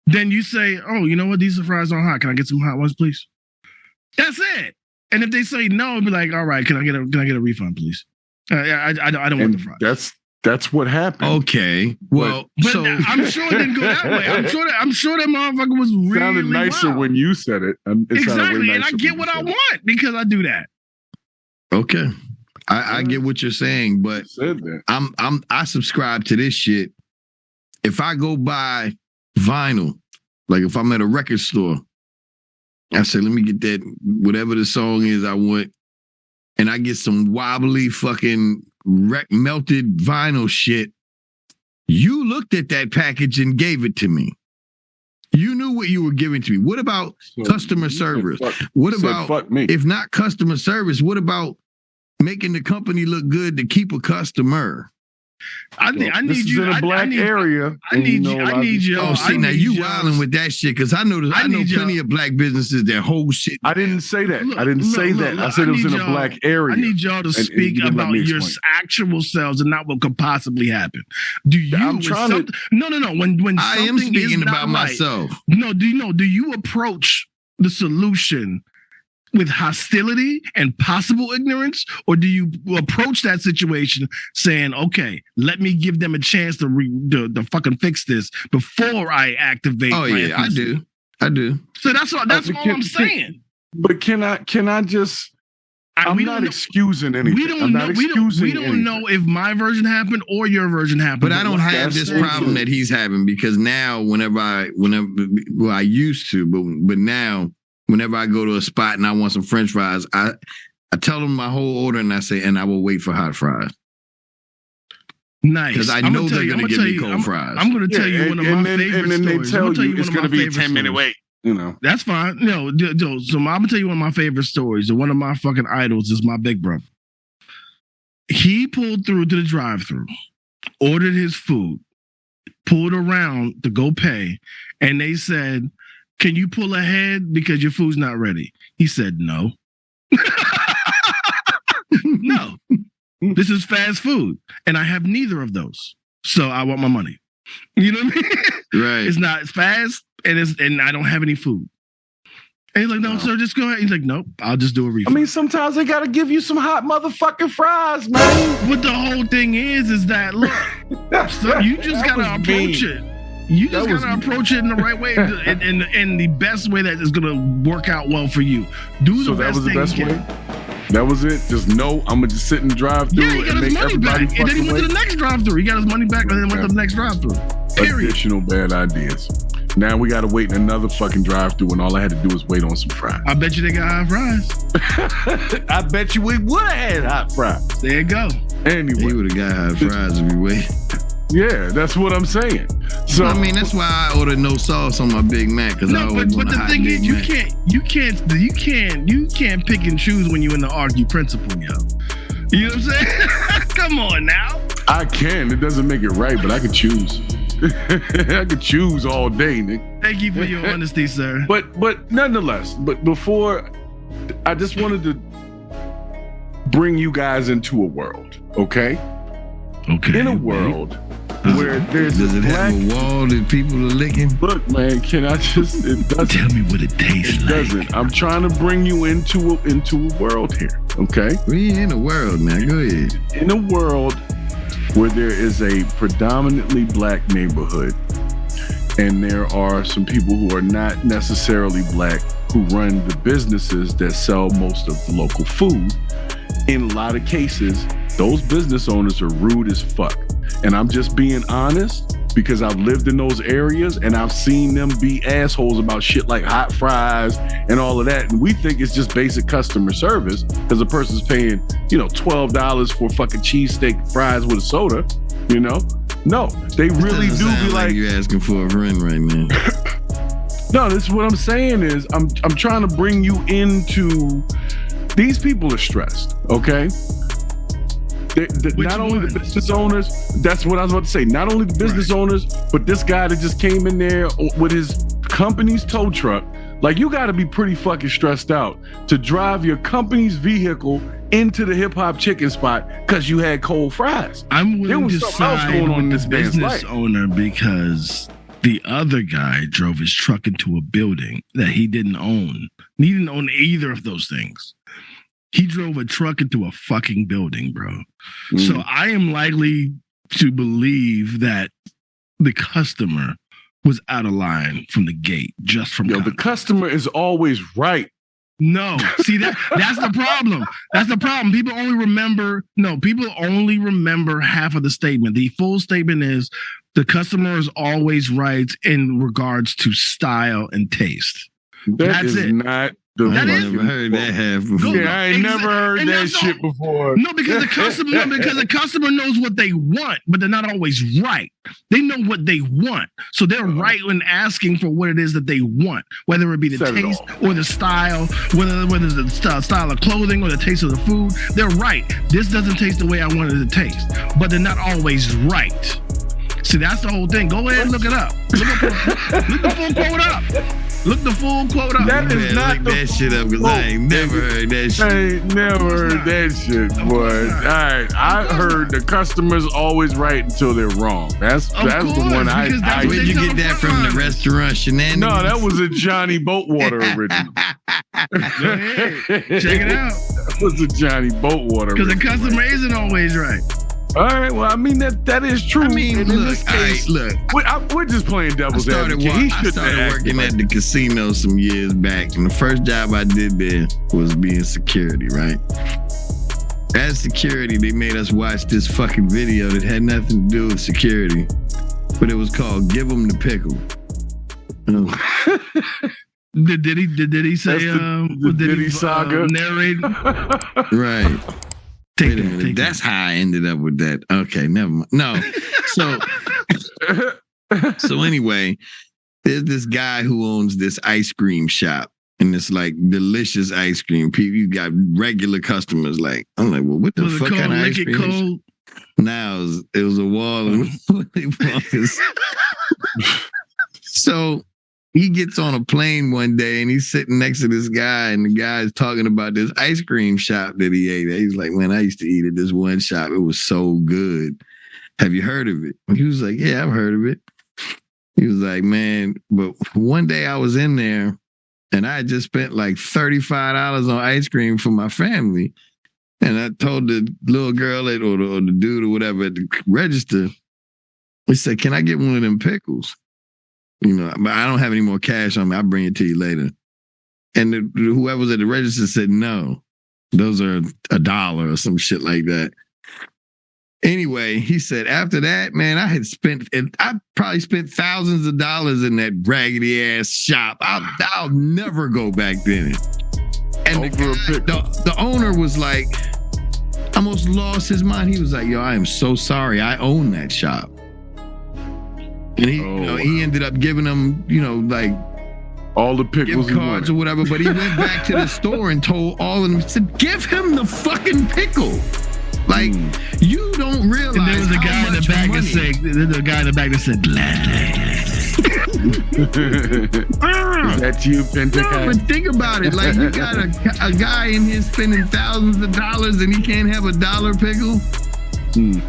Then you say, oh, you know what? These are fries aren't hot. Can I get some hot ones, please? That's it. And if they say no, it'd be like, all right, can I get a refund, please? I don't want the fries. That's what happened. Okay. Well, but I'm sure it didn't go that way. I'm sure that motherfucker was really sounded nicer when you said it. Exactly, and I get what I want because I do that. Okay, I get what you're saying, but I subscribe to this shit. If I go buy vinyl, like if I'm at a record store, I say, let me get that whatever the song is I want, and I get some wobbly fucking melted vinyl shit. You looked at that package and gave it to me. You knew what you were giving to me. What about customer service? What about, if not customer service, what about making the company look good to keep a customer? I need you in a black area. I need you. Oh, see, now you wilding with that shit because I know plenty of black businesses that hold shit. I didn't say that. I didn't say that. I said it was in a black area. I need y'all to speak about your actual selves and not what could possibly happen. Do you? I'm trying to. No. When I am speaking about myself. No, do you approach the solution with hostility and possible ignorance, or do you approach that situation saying, "Okay, let me give them a chance to fucking fix this before I activate"? Oh yeah, I do. So that's all I'm saying. But can I just? I'm not excusing anything. We don't know if my version happened or your version happened. But I don't have this problem that he's having because now, I used to, but now. Whenever I go to a spot and I want some French fries, I tell them my whole order and I say, and I will wait for hot fries. Nice. Because I know they're going to give me cold fries. I'm going to tell you one of my favorite stories. And they tell you it's going to be a 10-minute wait. You know. That's fine. So I'm going to tell you one of my favorite stories. And one of my fucking idols is my big brother. He pulled through to the drive-thru, ordered his food, pulled around to go pay, and they said, "Can you pull ahead because your food's not ready?" He said, "No." No. This is fast food. And I have neither of those. So I want my money. You know what I mean? Right. It's fast and I don't have any food. And he's like, "No, sir, just go ahead." He's like, "Nope, I'll just do a refund." I mean, sometimes they got to give you some hot motherfucking fries, man. What the whole thing is that, look, so you just got to approach it. You just got to approach it in the right way and the best way that is going to work out well for you. So that was the best way? That was it? Just no, I'm going to just sit and drive through and make everybody fucking and then he went to the next drive-through. He got his money back and then went to the next drive-through. Period. Additional bad ideas. Now we got to wait in another fucking drive-through when all I had to do was wait on some fries. I bet you they got hot fries. I bet you we would have had hot fries. There you go. Anyway. He would have got hot fries if we waited. Yeah, that's what I'm saying. So I mean, that's why I ordered no sauce on my Big Mac because I always want a hot Big Mac. But the thing is, you can't pick and choose when you're in the argue principle, yo. You know what I'm saying? Come on now. I can. It doesn't make it right, but I can choose. I could choose all day, Nick. Thank you for your honesty, sir. But nonetheless, before, I just wanted to bring you guys into a world, okay? Okay. In a world where there's does it have a wall that people are licking? Look, man, can I just? It doesn't. Tell me what it tastes like. It doesn't. I'm trying to bring you into a world here, okay? We in a world now. Go ahead. In a world where there is a predominantly black neighborhood, and there are some people who are not necessarily black who run the businesses that sell most of the local food. In a lot of cases, those business owners are rude as fuck. And I'm just being honest because I've lived in those areas and I've seen them be assholes about shit like hot fries and all of that. And we think it's just basic customer service because a person's paying, $12 for fucking cheesesteak fries with a soda, No, they really do be like you're asking for a friend right now. No, this is what I'm saying is I'm trying to bring you into. These people are stressed, okay? Not only the business owners, that's what I was about to say. Not only the business owners, but this guy that just came in there with his company's tow truck. Like, you got to be pretty fucking stressed out to drive your company's vehicle into the hip hop chicken spot because you had cold fries. I'm willing to side with this business owner because the other guy drove his truck into a building that he didn't own. He didn't own either of those things. He drove a truck into a fucking building, bro. So I am likely to believe that the customer was out of line from the gate, just from the customer is always right. No, see that's the problem. That's the problem. People only remember half of the statement. The full statement is the customer is always right in regards to style and taste. That's it. Not the That is- I've never heard that half before. Yeah, I ain't never heard and that that's shit before. No, because the customer knows what they want, but they're not always right. They know what they want, so they're right when asking for what it is that they want, whether it be the Set it taste off. or the style, whether it's the style of clothing or the taste of the food. They're right. This doesn't taste the way I wanted it to taste, but they're not always right. See, that's the whole thing. Go ahead and look it up. Look the full quote up. Look the full quote up. That is not that shit up because I ain't never heard that shit. I ain't never heard that shit, boy. All right, I heard the customer's always right until they're wrong. That's the one I. Where'd you get that from? The restaurant shenanigans? No, that was a Johnny Boatwater original. Check it out. That was a Johnny Boatwater. Because the customer isn't always right. All right, well, I mean that is true. I mean, and look, in this case, we're just playing devil's advocate. I started working at the casino some years back, and the first job I did there was being security, right? As security, they made us watch this fucking video that had nothing to do with security, but it was called "Give 'Em the Pickle." Did he say the Diddy saga narrate? Right. Wait a minute. That's how I ended up with that. Okay, never mind. No. So anyway, there's this guy who owns this ice cream shop, and it's like delicious ice cream. People, you got regular customers. Like, I'm like, well, what the fuck kind of ice cream? Now it was a wall of Willy Wonka's. So he gets on a plane one day and he's sitting next to this guy, and the guy's talking about this ice cream shop that he ate at. He's like, man, I used to eat at this one shop. It was so good. Have you heard of it? And he was like, yeah, I've heard of it. He was like, man, but one day I was in there and I had just spent like $35 on ice cream for my family. And I told the little girl or the dude or whatever at the register, he said, can I get one of them pickles? You know, but I don't have any more cash on me. I'll bring it to you later. And whoever was at the register said, no, those are $1 or some shit like that. Anyway, he said, after that, man, I probably spent thousands of dollars in that raggedy ass shop. I'll never go back there. And the owner was like, almost lost his mind. He was like, yo, I am so sorry. I own that shop. And he ended up giving them, like all the pickles gift cards or whatever. But he went back to the store and told all of them, said, give him the fucking pickle. Like, you don't realize. And there was a guy in the back that said, Is that you, Pentecost? No, but think about it. Like, you got a guy in here spending thousands of dollars and he can't have $1 pickle. You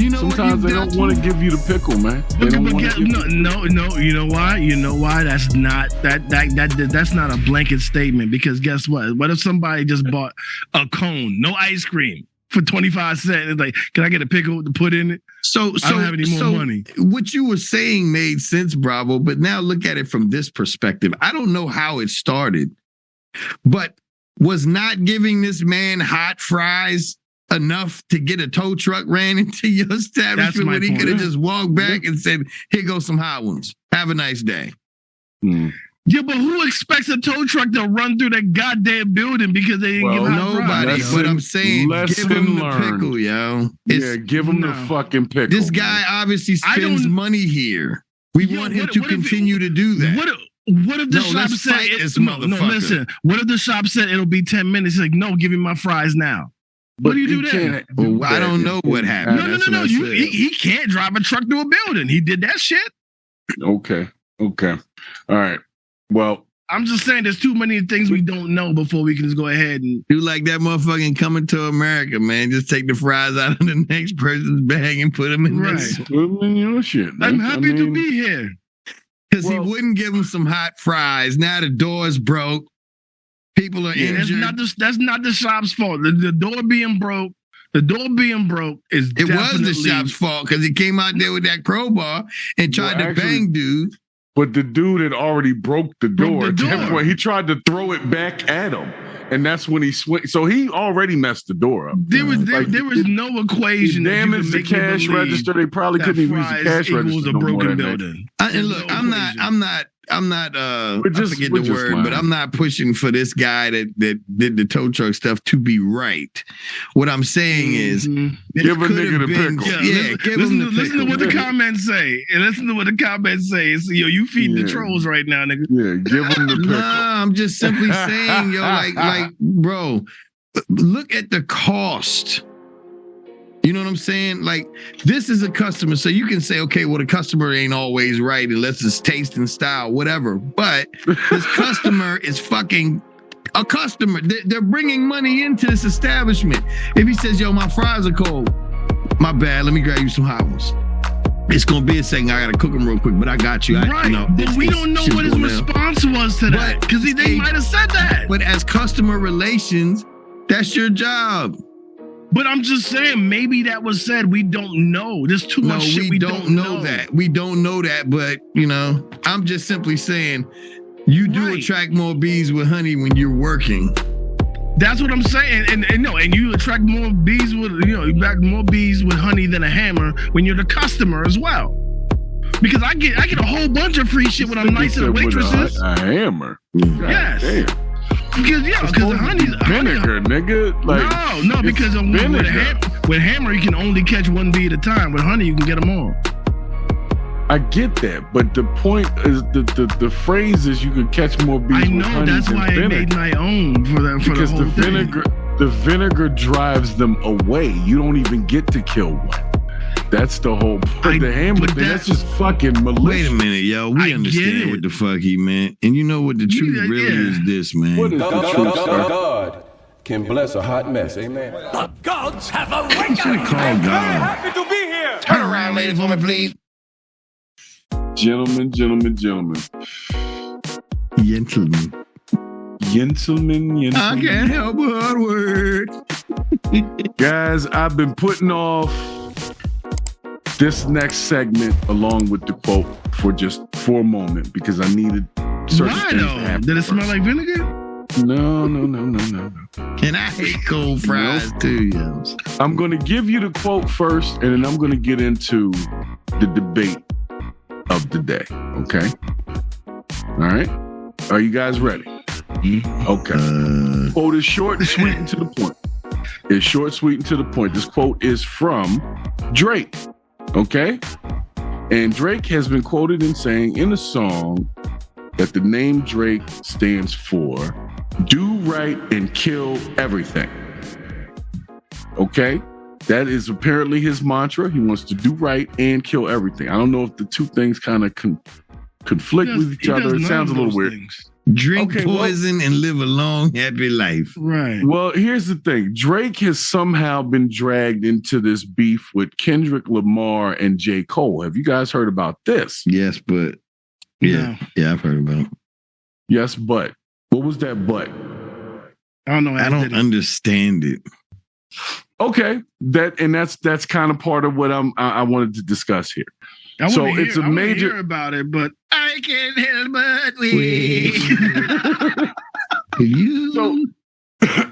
know, sometimes they don't want to give you the pickle, man. They don't want to no. You know why? You know why? That's not that's not a blanket statement. Because guess what? What if somebody just bought a cone, no ice cream, for 25 cents? It's like, can I get a pickle to put in it? So I don't have any more money. What you were saying made sense, Bravo. But now look at it from this perspective. I don't know how it started, but was not giving this man hot fries enough to get a tow truck ran into your establishment when he could have just walked back and said, here goes some hot ones. Have a nice day. Yeah, but who expects a tow truck to run through that goddamn building because they didn't give hot nobody. fries? But I'm saying, give him the pickle, yo. Give him the fucking pickle. This guy obviously spends money here. We want him to continue to do that. What if the shop said, listen, what if the shop said it'll be 10 minutes? He's like, no, give me my fries now. What do you do then? I don't know what happened. No. He can't drive a truck through a building. He did that shit. Okay. All right. Well, I'm just saying there's too many things we don't know before we can just go ahead and do like that motherfucking Coming to America, man. Just take the fries out of the next person's bag and put them in this. Put them in your shit. I'm happy to be here. Because he wouldn't give him some hot fries. Now the door's broke. People are injured. That's not the shop's fault. The door being broke. The door being broke is it was the shop's fault because he came out there with that crowbar and tried to bang dude. But the dude had already broke the door. He tried to throw it back at him, and that's when he switched. So he already messed the door up. There was no equation. He damaged the cash register. They probably couldn't even use the cash register. A broken building. And look, I'm not I just- forget we're the just word, lying. but I'm not pushing for this guy that did the tow truck stuff to be right. What I'm saying is, this Give a could nigga have the been- pickle. Yeah, give him the listen to pickle. what the comments say. And listen to what the comments say. It's, you feeding the trolls right now, nigga. Yeah, give him the pickle. Nah, I'm just simply saying, yo, like, bro, look at the cost. You know what I'm saying? Like, this is a customer, so you can say, okay, well, the customer ain't always right unless it's taste and style, whatever. But this customer is fucking a customer. They're bringing money into this establishment. If he says, yo, my fries are cold, my bad, let me grab you some hot ones. It's gonna be a second. I gotta cook them real quick, but I got you. But we don't know what his response was to that, because they might have said that. But as customer relations, that's your job. But I'm just saying, maybe that was said. We don't know. There's too much shit we don't know. That. We don't know that, but, I'm just simply saying, you do attract more bees with honey when you're working. That's what I'm saying. And you attract more bees with, you attract more bees with honey than a hammer when you're the customer as well. Because I get a whole bunch of free shit when I'm nice to the waitresses. A hammer. Yes. Damn. Because the honey's vinegar, nigga. Like, no, because with hammer you can only catch one bee at a time. With honey you can get them all. I get that, but the point is the phrase is you can catch more bees. I know, with honey that's than why vinegar. I made my own for Because the whole the vinegar drives them away. You don't even get to kill one. That's the whole point. The hammer thing, that's just fucking malicious. Wait a minute, yo. We understand what the fuck he meant. And you know what the truth really is this, man. What is the truth, sir? God can bless a hot mess. Amen. The gods have a You should have called God. happy to be here. Turn around, ladies, woman, please. Gentlemen. Gentlemen. I can't help but hard work. Guys, I've been putting off this next segment along with the quote for a moment because I needed certain Why things though? to happen. Did it smell like vinegar? No. And I hate cold fries too, yo. I'm going to give you the quote first, and then I'm going to get into the debate of the day. Okay? All right? Are you guys ready? Okay. Quote is short and sweet and to the point. It's short, sweet, and to the point. This quote is from Drake. Okay? And Drake has been quoted in saying in a song that the name Drake stands for do right and kill everything. Okay? That is apparently his mantra. He wants to do right and kill everything. I don't know if the two things kind of conflict with each other. It sounds a little weird. Drink poison and live a long, happy life. Right. Well, here's the thing. Drake has somehow been dragged into this beef with Kendrick Lamar and J. Cole. Have you guys heard about this? Yes, but yeah, I've heard about it. Yes, but what was that but? I don't know. I don't understand it. Okay, that's kind of part of what I wanted to discuss here. I hear about it, but I can't help but wait.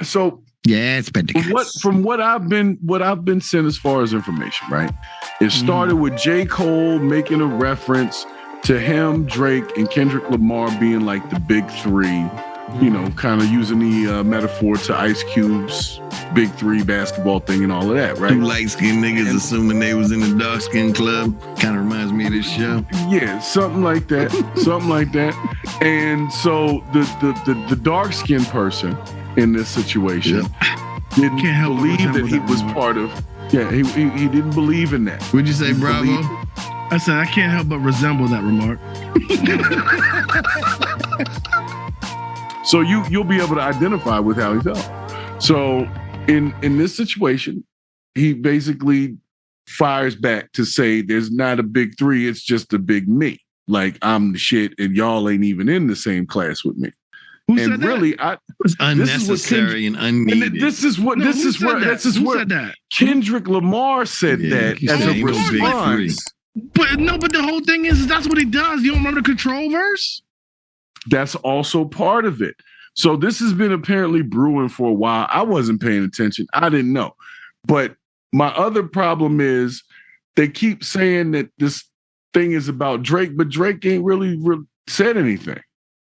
So yeah, it's from what I've been sent as far as information, right? It started with J. Cole making a reference to him, Drake, and Kendrick Lamar being like the big three. You know, kind of using the metaphor to Ice Cube's big three basketball thing and all of that, right? Two light-skinned niggas assuming they was in the dark-skinned club. Kind of reminds me of this show. Yeah, something like that. Something like that. And so the dark-skinned person in this situation didn't believe that he was part of. Yeah, he didn't believe in that. Would you say bravo? I said I can't help but resemble that remark. So you'll be able to identify with how he felt. So in this situation, he basically fires back to say there's not a big three, it's just a big me. Like I'm the shit and y'all ain't even in the same class with me. Who and said that? really, it was unnecessary and unneeded. And this is where Kendrick Lamar said that as a response. But the whole thing is that's what he does. You don't remember the control verse? That's also part of it. So this has been apparently brewing for a while. I wasn't paying attention. I didn't know. But my other problem is they keep saying that this thing is about Drake, but Drake ain't really said anything.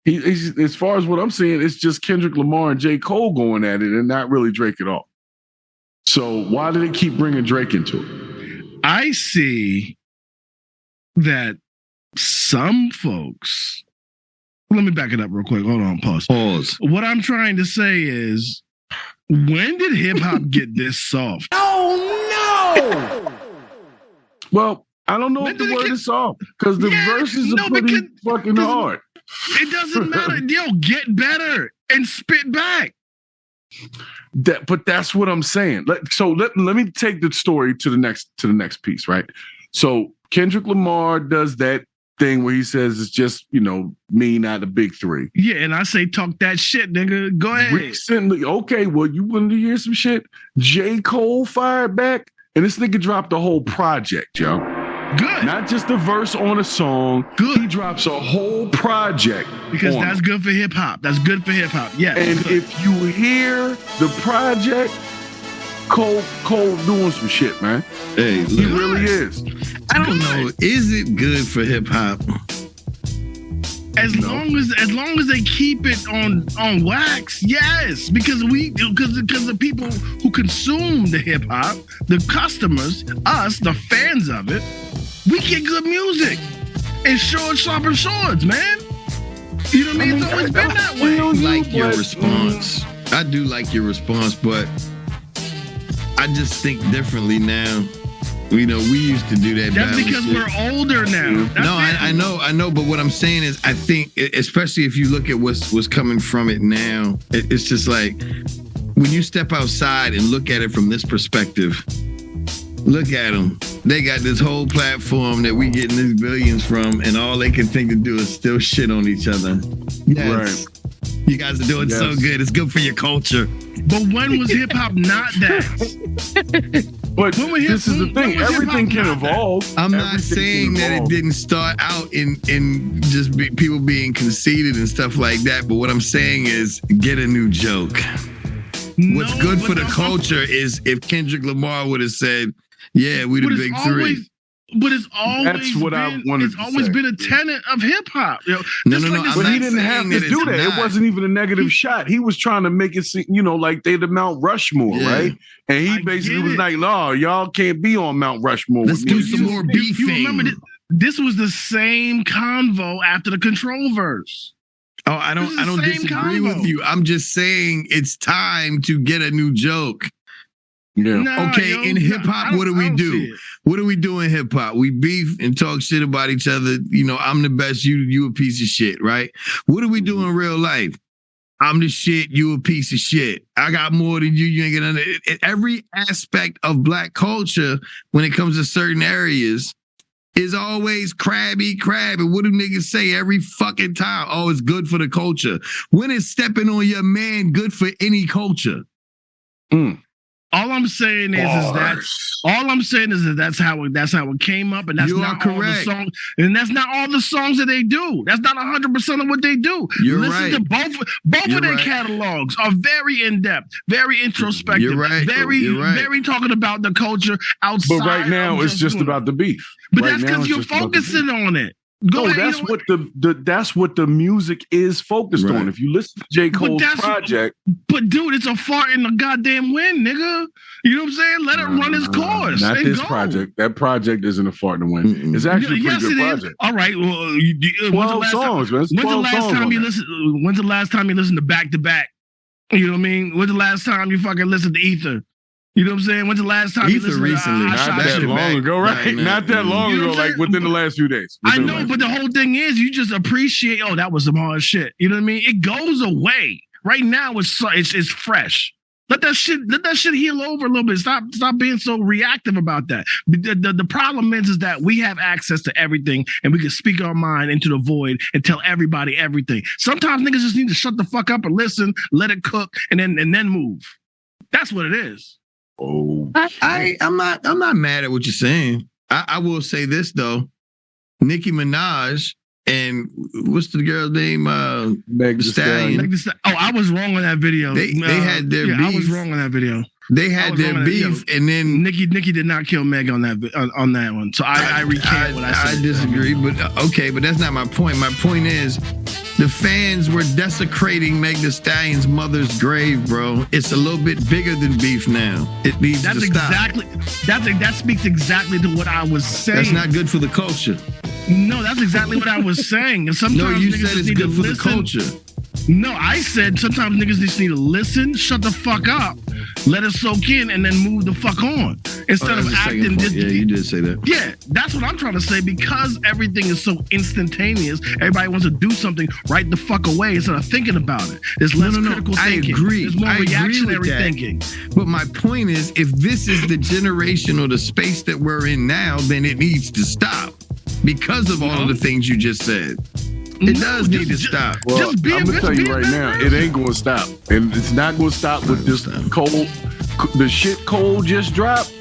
He's, as far as what I'm seeing, it's just Kendrick Lamar and J. Cole going at it and not really Drake at all. So why did it keep bringing Drake into it? I see that some folks, let me back it up real quick. Hold on, pause. What I'm trying to say is, when did hip hop get this soft? Oh no! Well, I don't know if the word is soft because the verses are pretty fucking hard. It doesn't matter. Yo, get better and spit back. But that's what I'm saying. Let me take the story to the next piece, right? So Kendrick Lamar does that thing where he says it's just, me, not the big three. Yeah, and I say talk that shit, nigga. Go ahead. Recently, okay, well, you wanted to hear some shit? J. Cole fired back, and this nigga dropped the whole project, yo. Good. Not just a verse on a song. Good. He drops a whole project. Because that's good for hip hop. That's good for hip hop. Yes. And if you hear the project, Cole doing some shit, man. Hey, look, he really is. I don't know. Is it good for hip hop? As long as they keep it on wax, yes. Because the people who consume the hip hop, the customers, us, the fans of it, we get good music and sharper swords, man. You know what I mean? It's always been that way. I like your response. I do like your response, but I just think differently now. We used to do that. That's because we're older now. I know. But what I'm saying is, I think, especially if you look at what's coming from it now, it's just like when you step outside and look at it from this perspective. Look at them. They got this whole platform that we getting these billions from, and all they can think to do is still shit on each other. Yes. Right. You guys are doing so good. It's good for your culture. But when was hip hop not that? But this is the thing. Everything can evolve. I'm not saying that it didn't start out in just people being conceited and stuff like that. But what I'm saying is, get a new joke. What's good for the culture is if Kendrick Lamar would have said, "Yeah, we the big three." But it's always been a tenet of hip hop. No. But he didn't have to do that. It wasn't even a negative shot. He was trying to make it seem, like they the Mount Rushmore, right? And he basically was like, "No, y'all can't be on Mount Rushmore. Let's do some more beefing." You remember this was the same convo after the Control verse. Oh, I don't disagree with you. I'm just saying it's time to get a new joke. Yeah. In hip hop, what do we do? What do we do in hip hop? We beef and talk shit about each other. I'm the best. You a piece of shit, right? What do we do in real life? I'm the shit. You a piece of shit. I got more than you. You ain't gonna. Every aspect of black culture, when it comes to certain areas, is always crab. And what do niggas say every fucking time? Oh, it's good for the culture. When is stepping on your man good for any culture? All I'm saying is that that's how it came up, and that's not correct. All the songs, and that's not all the songs that they do. That's not 100% of what they do. Listen to both of their catalogs are very in depth, very introspective. You're right. Very talking about the culture outside. But right now, it's just about the beef. But that's because you're focusing on it. That's what the music is focused on. If you listen to J. Cole's project, but dude, it's a fart in the goddamn wind, nigga. You know what I'm saying? Let it run its course. Not this project. That project isn't a fart in the wind. It's actually a pretty good project. All right. Well, 12 songs, man. When's the last time you listened to Back to Back? You know what I mean? When's the last time you fucking listened to Ether? You know what I'm saying? When's the last time you listened recently? Not that long ago, right? Not that long ago, like within the last few days. I know, but the whole thing is you just appreciate, that was some hard shit. You know what I mean? It goes away. Right now it's fresh. Let that shit heal over a little bit. Stop being so reactive about that. The problem is that we have access to everything and we can speak our mind into the void and tell everybody everything. Sometimes niggas just need to shut the fuck up and listen, let it cook, and then move. That's what it is. Oh, I'm not mad at what you're saying. I will say this though, Nicki Minaj And what's the girl's name? Meg Thee Stallion. I was wrong on that video. They had their beef. I was wrong on that video. They had their beef, and then Nikki did not kill Meg on that one. So I recant what I said. I disagree, but okay, but that's not my point. My point is, the fans were desecrating Meg Thee Stallion's mother's grave, bro. It's a little bit bigger than beef now. It needs to stop. That speaks exactly to what I was saying. That's not good for the culture. No, that's exactly what I was saying. Sometimes no, you said it's good for the culture. No, I said sometimes niggas just need to listen, shut the fuck up, let it soak in, and then move the fuck on. Instead of acting this. Yeah, you did say that. Yeah, that's what I'm trying to say. Because everything is so instantaneous, everybody wants to do something right the fuck away instead of thinking about it. There's less critical thinking. I agree. There's more reactionary thinking. But my point is, if this is the generation or the space that we're in now, then it needs to stop. Because of all of the things you just said. It does need to stop. Well, I'm going to tell you right now, it ain't going to stop. And it's not going to stop with this cold. The shit Cole just dropped,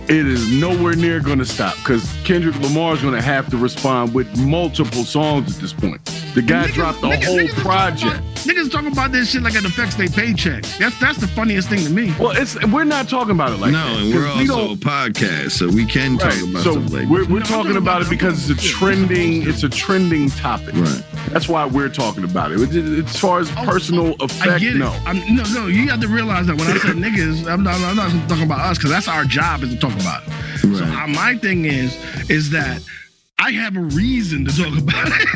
it is nowhere near going to stop. Because Kendrick Lamar is going to have to respond with multiple songs at this point. The guy dropped the whole project. Niggas talking about this shit like it affects their paycheck. That's the funniest thing to me. Well, we're not talking about it like that. No, and we're also a podcast, so we can talk about stuff like that. We're talking about it because it's a trending topic. Right. That's why we're talking about it. As far as personal effect, I get it. no. No, you have to realize that when I said niggas, I'm not talking about us, because that's our job is to talk about it. Right. So my thing is that I have a reason to talk about it.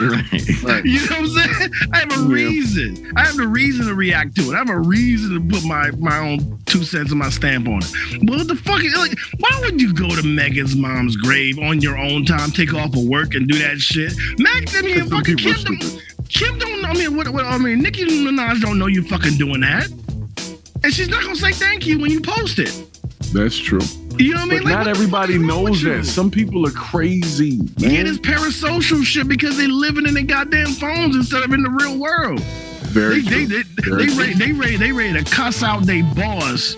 Right. You know what I'm saying? I have a reason. I have the reason to react to it. I have a reason to put my own 2 cents and my stamp on it. But what the fuck is like? Why would you go to Megan's mom's grave on your own time, take off of work and do that shit? Fucking Kim don't. I mean, Nicki Minaj don't know you fucking doing that, and she's not gonna say thank you when you post it. That's true. You know what I mean? But not everybody knows that. Some people are crazy, man. Yeah, this parasocial shit because they living in their goddamn phones instead of in the real world. Very They ready to cuss out their boss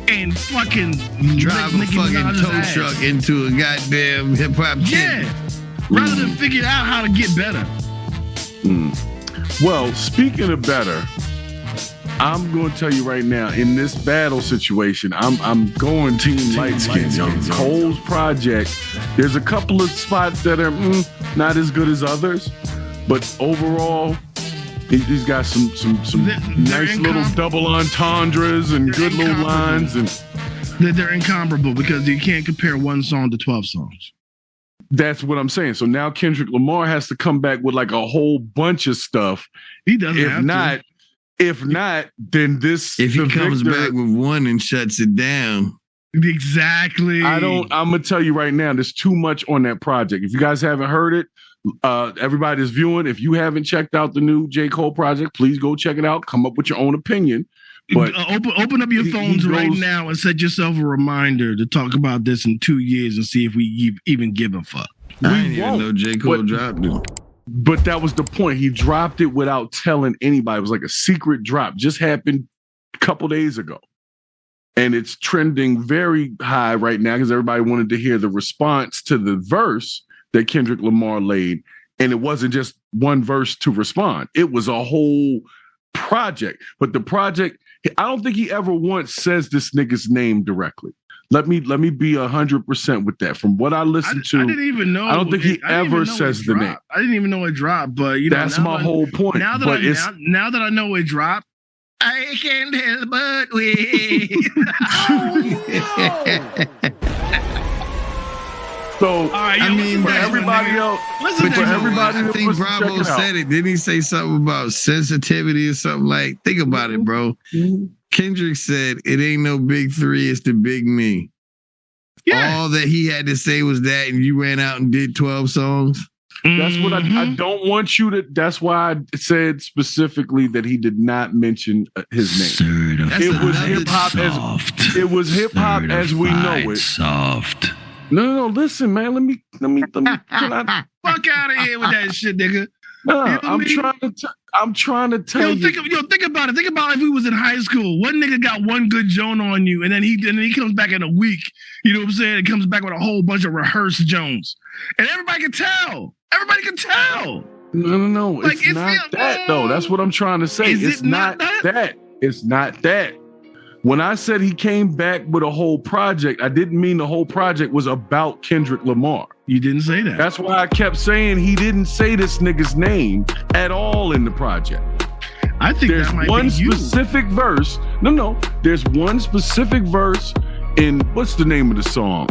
and fucking drive a fucking tow truck into a goddamn hip hop chick. Yeah. Rather than figure out how to get better. Well, speaking of better, I'm going to tell you right now, in this battle situation, I'm going team light skin. Cole's project, there's a couple of spots that are not as good as others, but overall, he's got some nice little double entendres and good little lines. And they're incomparable because you can't compare one song to 12 songs. That's what I'm saying. So now Kendrick Lamar has to come back with like a whole bunch of stuff. He doesn't have to. If not, then this. If he comes back with one and shuts it down. Exactly. I'm gonna tell you right now, there's too much on that project. If you guys haven't heard it, everybody's viewing. If you haven't checked out the new J. Cole project, please go check it out. Come up with your own opinion. But open up your phones right now and set yourself a reminder to talk about this in 2 years and see if we even give a fuck. I didn't even know J. Cole dropped it. But that was the point. He dropped it without telling anybody. It was like a secret drop. Just happened a couple days ago. And it's trending very high right now because everybody wanted to hear the response to the verse that Kendrick Lamar laid. And it wasn't just one verse to respond. It was a whole project. But the project, I don't think he ever once says this nigga's name directly. Let me be 100% with that. From what I listened to, I didn't even know. I don't think he ever says the name. I didn't even know it dropped, but that's my whole point. Now that I know it dropped, I can't help but wait. So for everybody else, I think Bravo said it. Didn't he say something about sensitivity or something like? Think about it, bro. Kendrick said, "It ain't no big three, it's the big me." Yeah. All that he had to say was that, and you ran out and did 12 songs. That's what I don't want you to. That's why I said specifically that he did not mention his name. It was hip hop as we know it. Soft. No. Listen, man. Let me. Can I fuck out of here with that shit, nigga? No, you know I'm trying to tell you. Think about it. Think about if we was in high school. One nigga got one good Joan on you, and then he comes back in a week. You know what I'm saying? It comes back with a whole bunch of rehearsed Jones, and everybody can tell. Everybody can tell. No. Like, It's not that, though. That's what I'm trying to say. Is It's it not that. It's not that. When I said he came back with a whole project, I didn't mean the whole project was about Kendrick Lamar. You didn't say that. That's why I kept saying he didn't say this nigga's name at all in the project. I think there's that might one be you. specific verse. No. There's one specific verse in what's the name of the song?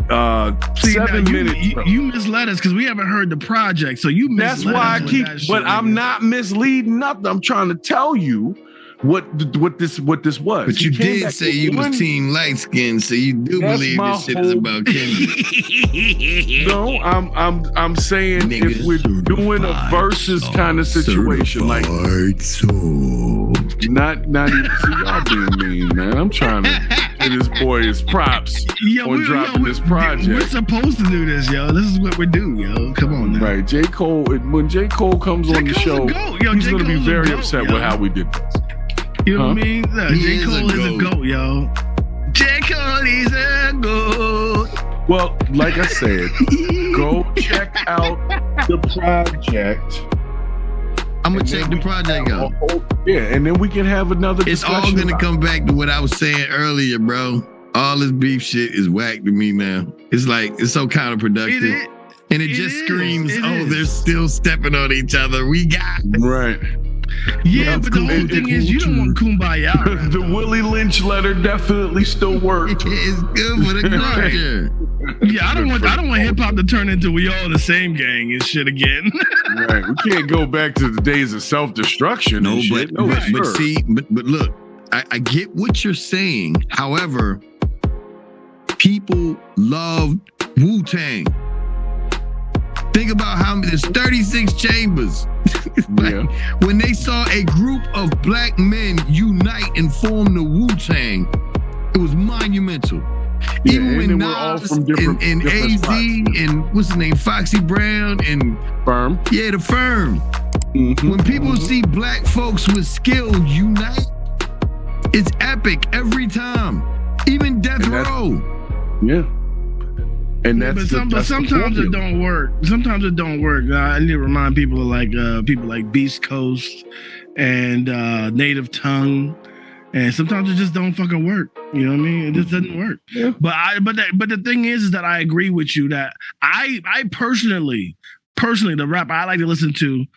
7 minutes. You misled us because we haven't heard the project. So you misled That's why us I with keep. that shit, But I'm nigga. not misleading nothing. I'm trying to tell you what this was. But you did say you was team light skin, so you do believe this shit is about Kendrick. No, I'm saying Niggas if we're doing a versus kind of situation, like not even see y'all being mean, man. I'm trying to give this boy his props on dropping this project. We're supposed to do this, yo. This is what we do, yo. Come on now. Right, J. Cole. When J. Cole comes on the show, he's going to be very upset with how we did this. You know what I mean? No, J. Cole is a goat, yo. J. Cole is a goat. Well, like I said, go check out the project. I'm gonna check the project out. Yeah, and then we can have another discussion. It's all gonna come back to what I was saying earlier, bro. All this beef shit is whack to me now. It's like it's so counterproductive. And it just screams, they're still stepping on each other. We got it. Right. Yeah, but the whole thing is you don't want kumbaya. The Willie Lynch letter definitely still worked. It's good for the culture. Yeah, I don't want hip hop to turn into we all the same gang and shit again. Right. We can't go back to the days of self-destruction. But look, I get what you're saying. However, people loved Wu-Tang. Think about how there's 36 chambers. When they saw a group of black men unite and form the Wu-Tang, it was monumental. Even when Nas and AZ spots. And what's his name, Foxy Brown and Firm. Yeah, the Firm. Mm-hmm. When people see black folks with skill unite, it's epic every time. Even Death Row. Yeah. And but sometimes it don't work. Sometimes it don't work. I need to remind people of people like Beast Coast and Native Tongue, and sometimes it just don't fucking work. You know what I mean? It just doesn't work. Yeah. But the thing is that I agree with you that I personally the rap I like to listen to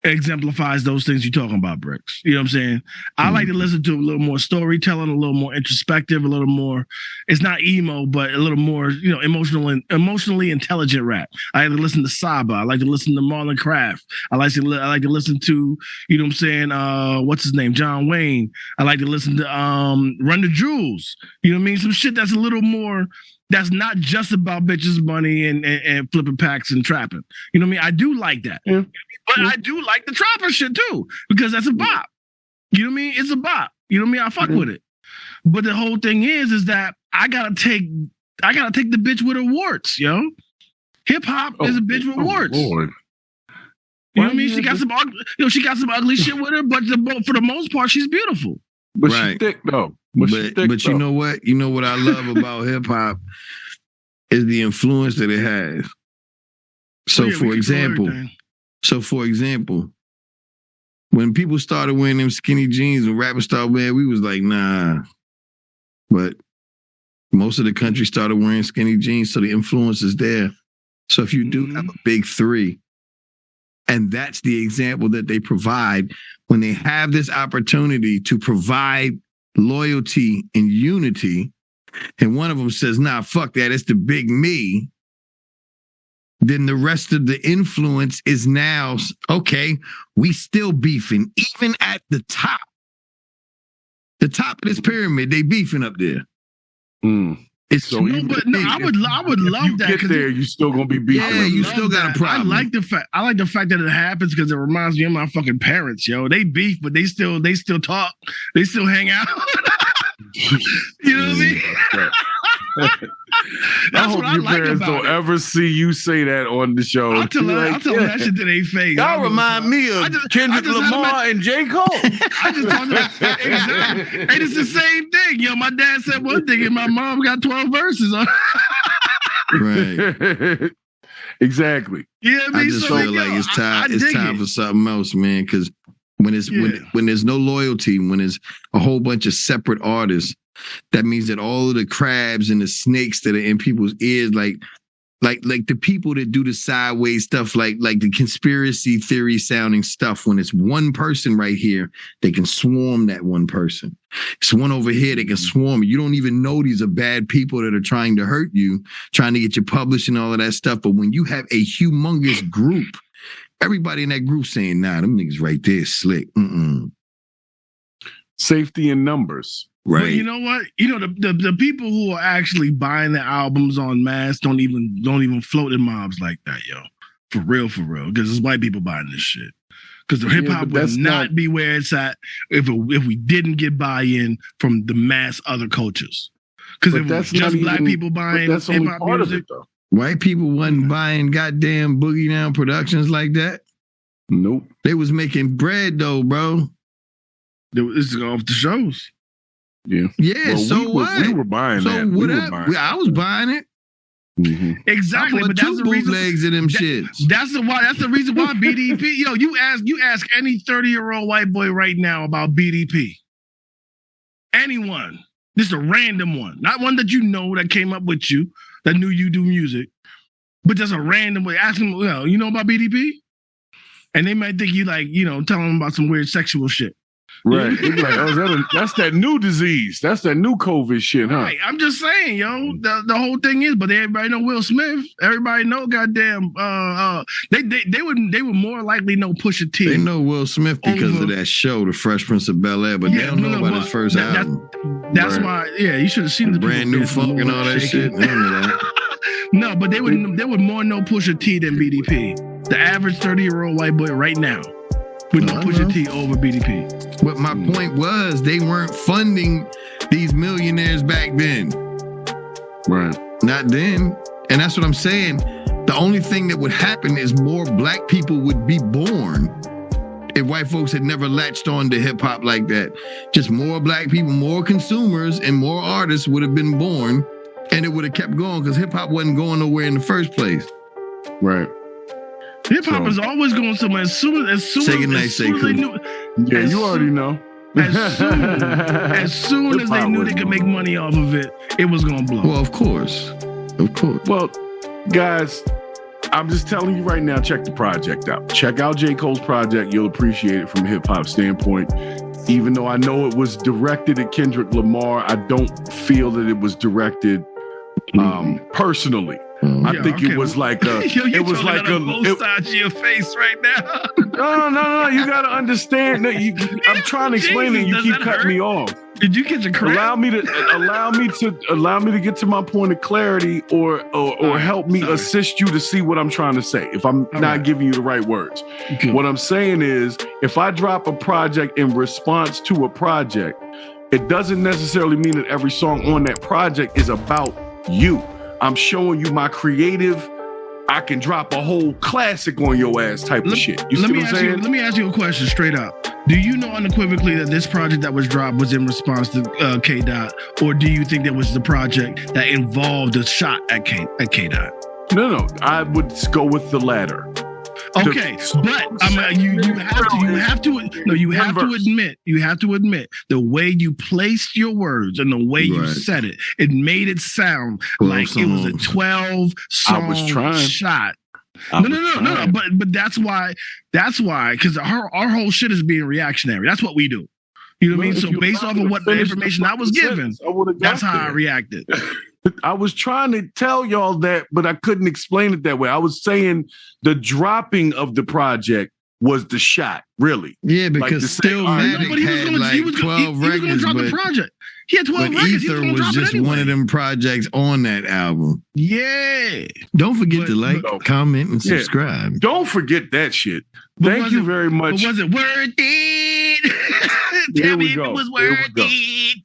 exemplifies those things you're talking about, Bricks. You know what I'm saying? I like to listen to a little more storytelling, a little more introspective, a little more, it's not emo, but a little more, emotionally intelligent rap. I like to listen to Saba. I like to listen to Marlon Craft. I like to listen to, you know what I'm saying, what's his name? John Wayne. I like to listen to Run the Jewels. You know what I mean? Some shit that's a little more, that's not just about bitches, money, and flipping packs and trapping. You know what I mean? I do like that. Yeah. But I do like the trapper shit too, because that's a bop. You know what I mean? It's a bop. You know what I mean? I fuck with it. But the whole thing is that I gotta take the bitch with her warts, yo. Hip hop is a bitch with warts. Lord. You know what I mean? She got some ugly shit with her, but for the most part, she's beautiful. But she's thick though. But you know what? You know what I love about hip hop is the influence that it has. So for example, when people started wearing them skinny jeans and rappers started wearing, we was like, nah. But most of the country started wearing skinny jeans, so the influence is there. So if you do have a big three, and that's the example that they provide when they have this opportunity to provide loyalty and unity, and one of them says, nah, fuck that, it's the big me, then the rest of the influence is now, okay, we still beefing. Even at the top of this pyramid, they beefing up there. It's so I would love that. You get there, you still gonna be beefing. Yeah, you still got a problem. I like the fact that it happens because it reminds me of my fucking parents, yo. They beef, but they still talk. They still hang out. You know what I mean? I hope your parents don't ever see you say that on the show. I'll tell them that shit to their face. Y'all remind me of Kendrick Lamar and J. Cole. I just told them exactly. And it's the same thing. Yo, my dad said one thing and my mom got 12 verses on. Right. Exactly. Yeah, I just feel like it's time. It's time for something else, man. Because when it's when there's no loyalty, when there's a whole bunch of separate artists, that means that all of the crabs and the snakes that are in people's ears, like the people that do the sideways stuff, like the conspiracy theory sounding stuff, when it's one person right here, they can swarm that one person. It's one over here, they can swarm. You don't even know these are bad people that are trying to hurt you, trying to get you published and all of that stuff. But when you have a humongous group, everybody in that group saying, nah, them niggas right there slick. Safety in numbers. Right. But you know what? You know, the people who are actually buying the albums en masse don't even float in mobs like that, yo. For real. Because it's white people buying this shit. Because the hip hop would not be where it's at if we didn't get buy-in from the mass other cultures. Because if it was just black people buying hip hop music, white people wasn't buying goddamn Boogie Down Productions like that. Nope. They was making bread though, bro. This is off the shows. Yeah. Well, so what? We were buying that. I was buying it. Mm-hmm. Exactly, but that's the reason. Legs of them shits. That's the reason why BDP. Yo, you ask any 30-year-old white boy right now about BDP. Anyone, just a random one, not one that you know that came up with you, that knew you do music, but just a random way. Ask them, you know about BDP, and they might think you telling them about some weird sexual shit. Right. Like, that's that new disease. That's that new COVID shit, huh? Right. I'm just saying, yo, the whole thing is, but everybody know Will Smith. Everybody know goddamn they would more likely know Pusha T. They know Will Smith because of that show, The Fresh Prince of Bel-Air, but they don't know about his first album. That's why, you should have seen the brand new funk and all that shit. No, but they would more know Pusha T than BDP. The average 30-year-old white boy right now would know Pusha T over BDP. But my point was, they weren't funding these millionaires back then. Right. Not then. And that's what I'm saying. The only thing that would happen is more black people would be born if white folks had never latched on to hip hop like that. Just more black people, more consumers, and more artists would have been born, and it would have kept going because hip hop wasn't going nowhere in the first place. Right. Hip hop is always going somewhere. As soon as they knew. Yeah, you already know. As soon as they knew they could make money off of it, it was gonna blow. Well, of course. Well, guys, I'm just telling you right now, check the project out. Check out J. Cole's project. You'll appreciate it from a hip hop standpoint. Even though I know it was directed at Kendrick Lamar, I don't feel that it was directed personally. I think it was like a. It was like a. Both sides of your face right now. No. You gotta understand that. I'm trying to explain it. You keep cutting me off. Did you get your credit? Allow me to get to my point of clarity, or help me assist you to see what I'm trying to say. If I'm not giving you the right words, what I'm saying is, if I drop a project in response to a project, it doesn't necessarily mean that every song on that project is about you. I'm showing you my creative. I can drop a whole classic on your ass type of shit. You see what I'm saying? Let me ask you a question straight up. Do you know unequivocally that this project that was dropped was in response to K-Dot? Or do you think there was the project that involved a shot at K-Dot? No. I would go with the latter. Okay, but you have to admit the way you placed your words and the way you said it, it made it sound like it was a 12-song shot. No. But that's why, because our whole shit is being reactionary. That's what we do. You know what I mean? So based off of what the information I was given, that's how I reacted. I was trying to tell y'all that, but I couldn't explain it that way. I was saying the dropping of the project was the shot, really. Yeah, because Stillmatic had like 12 records, but he had 12 records. Ether was just one of them projects on that album. Yeah. Don't forget to comment, and subscribe. Yeah. Don't forget that shit. Thank you very much. But was it worth it? Tell me if it was worth it.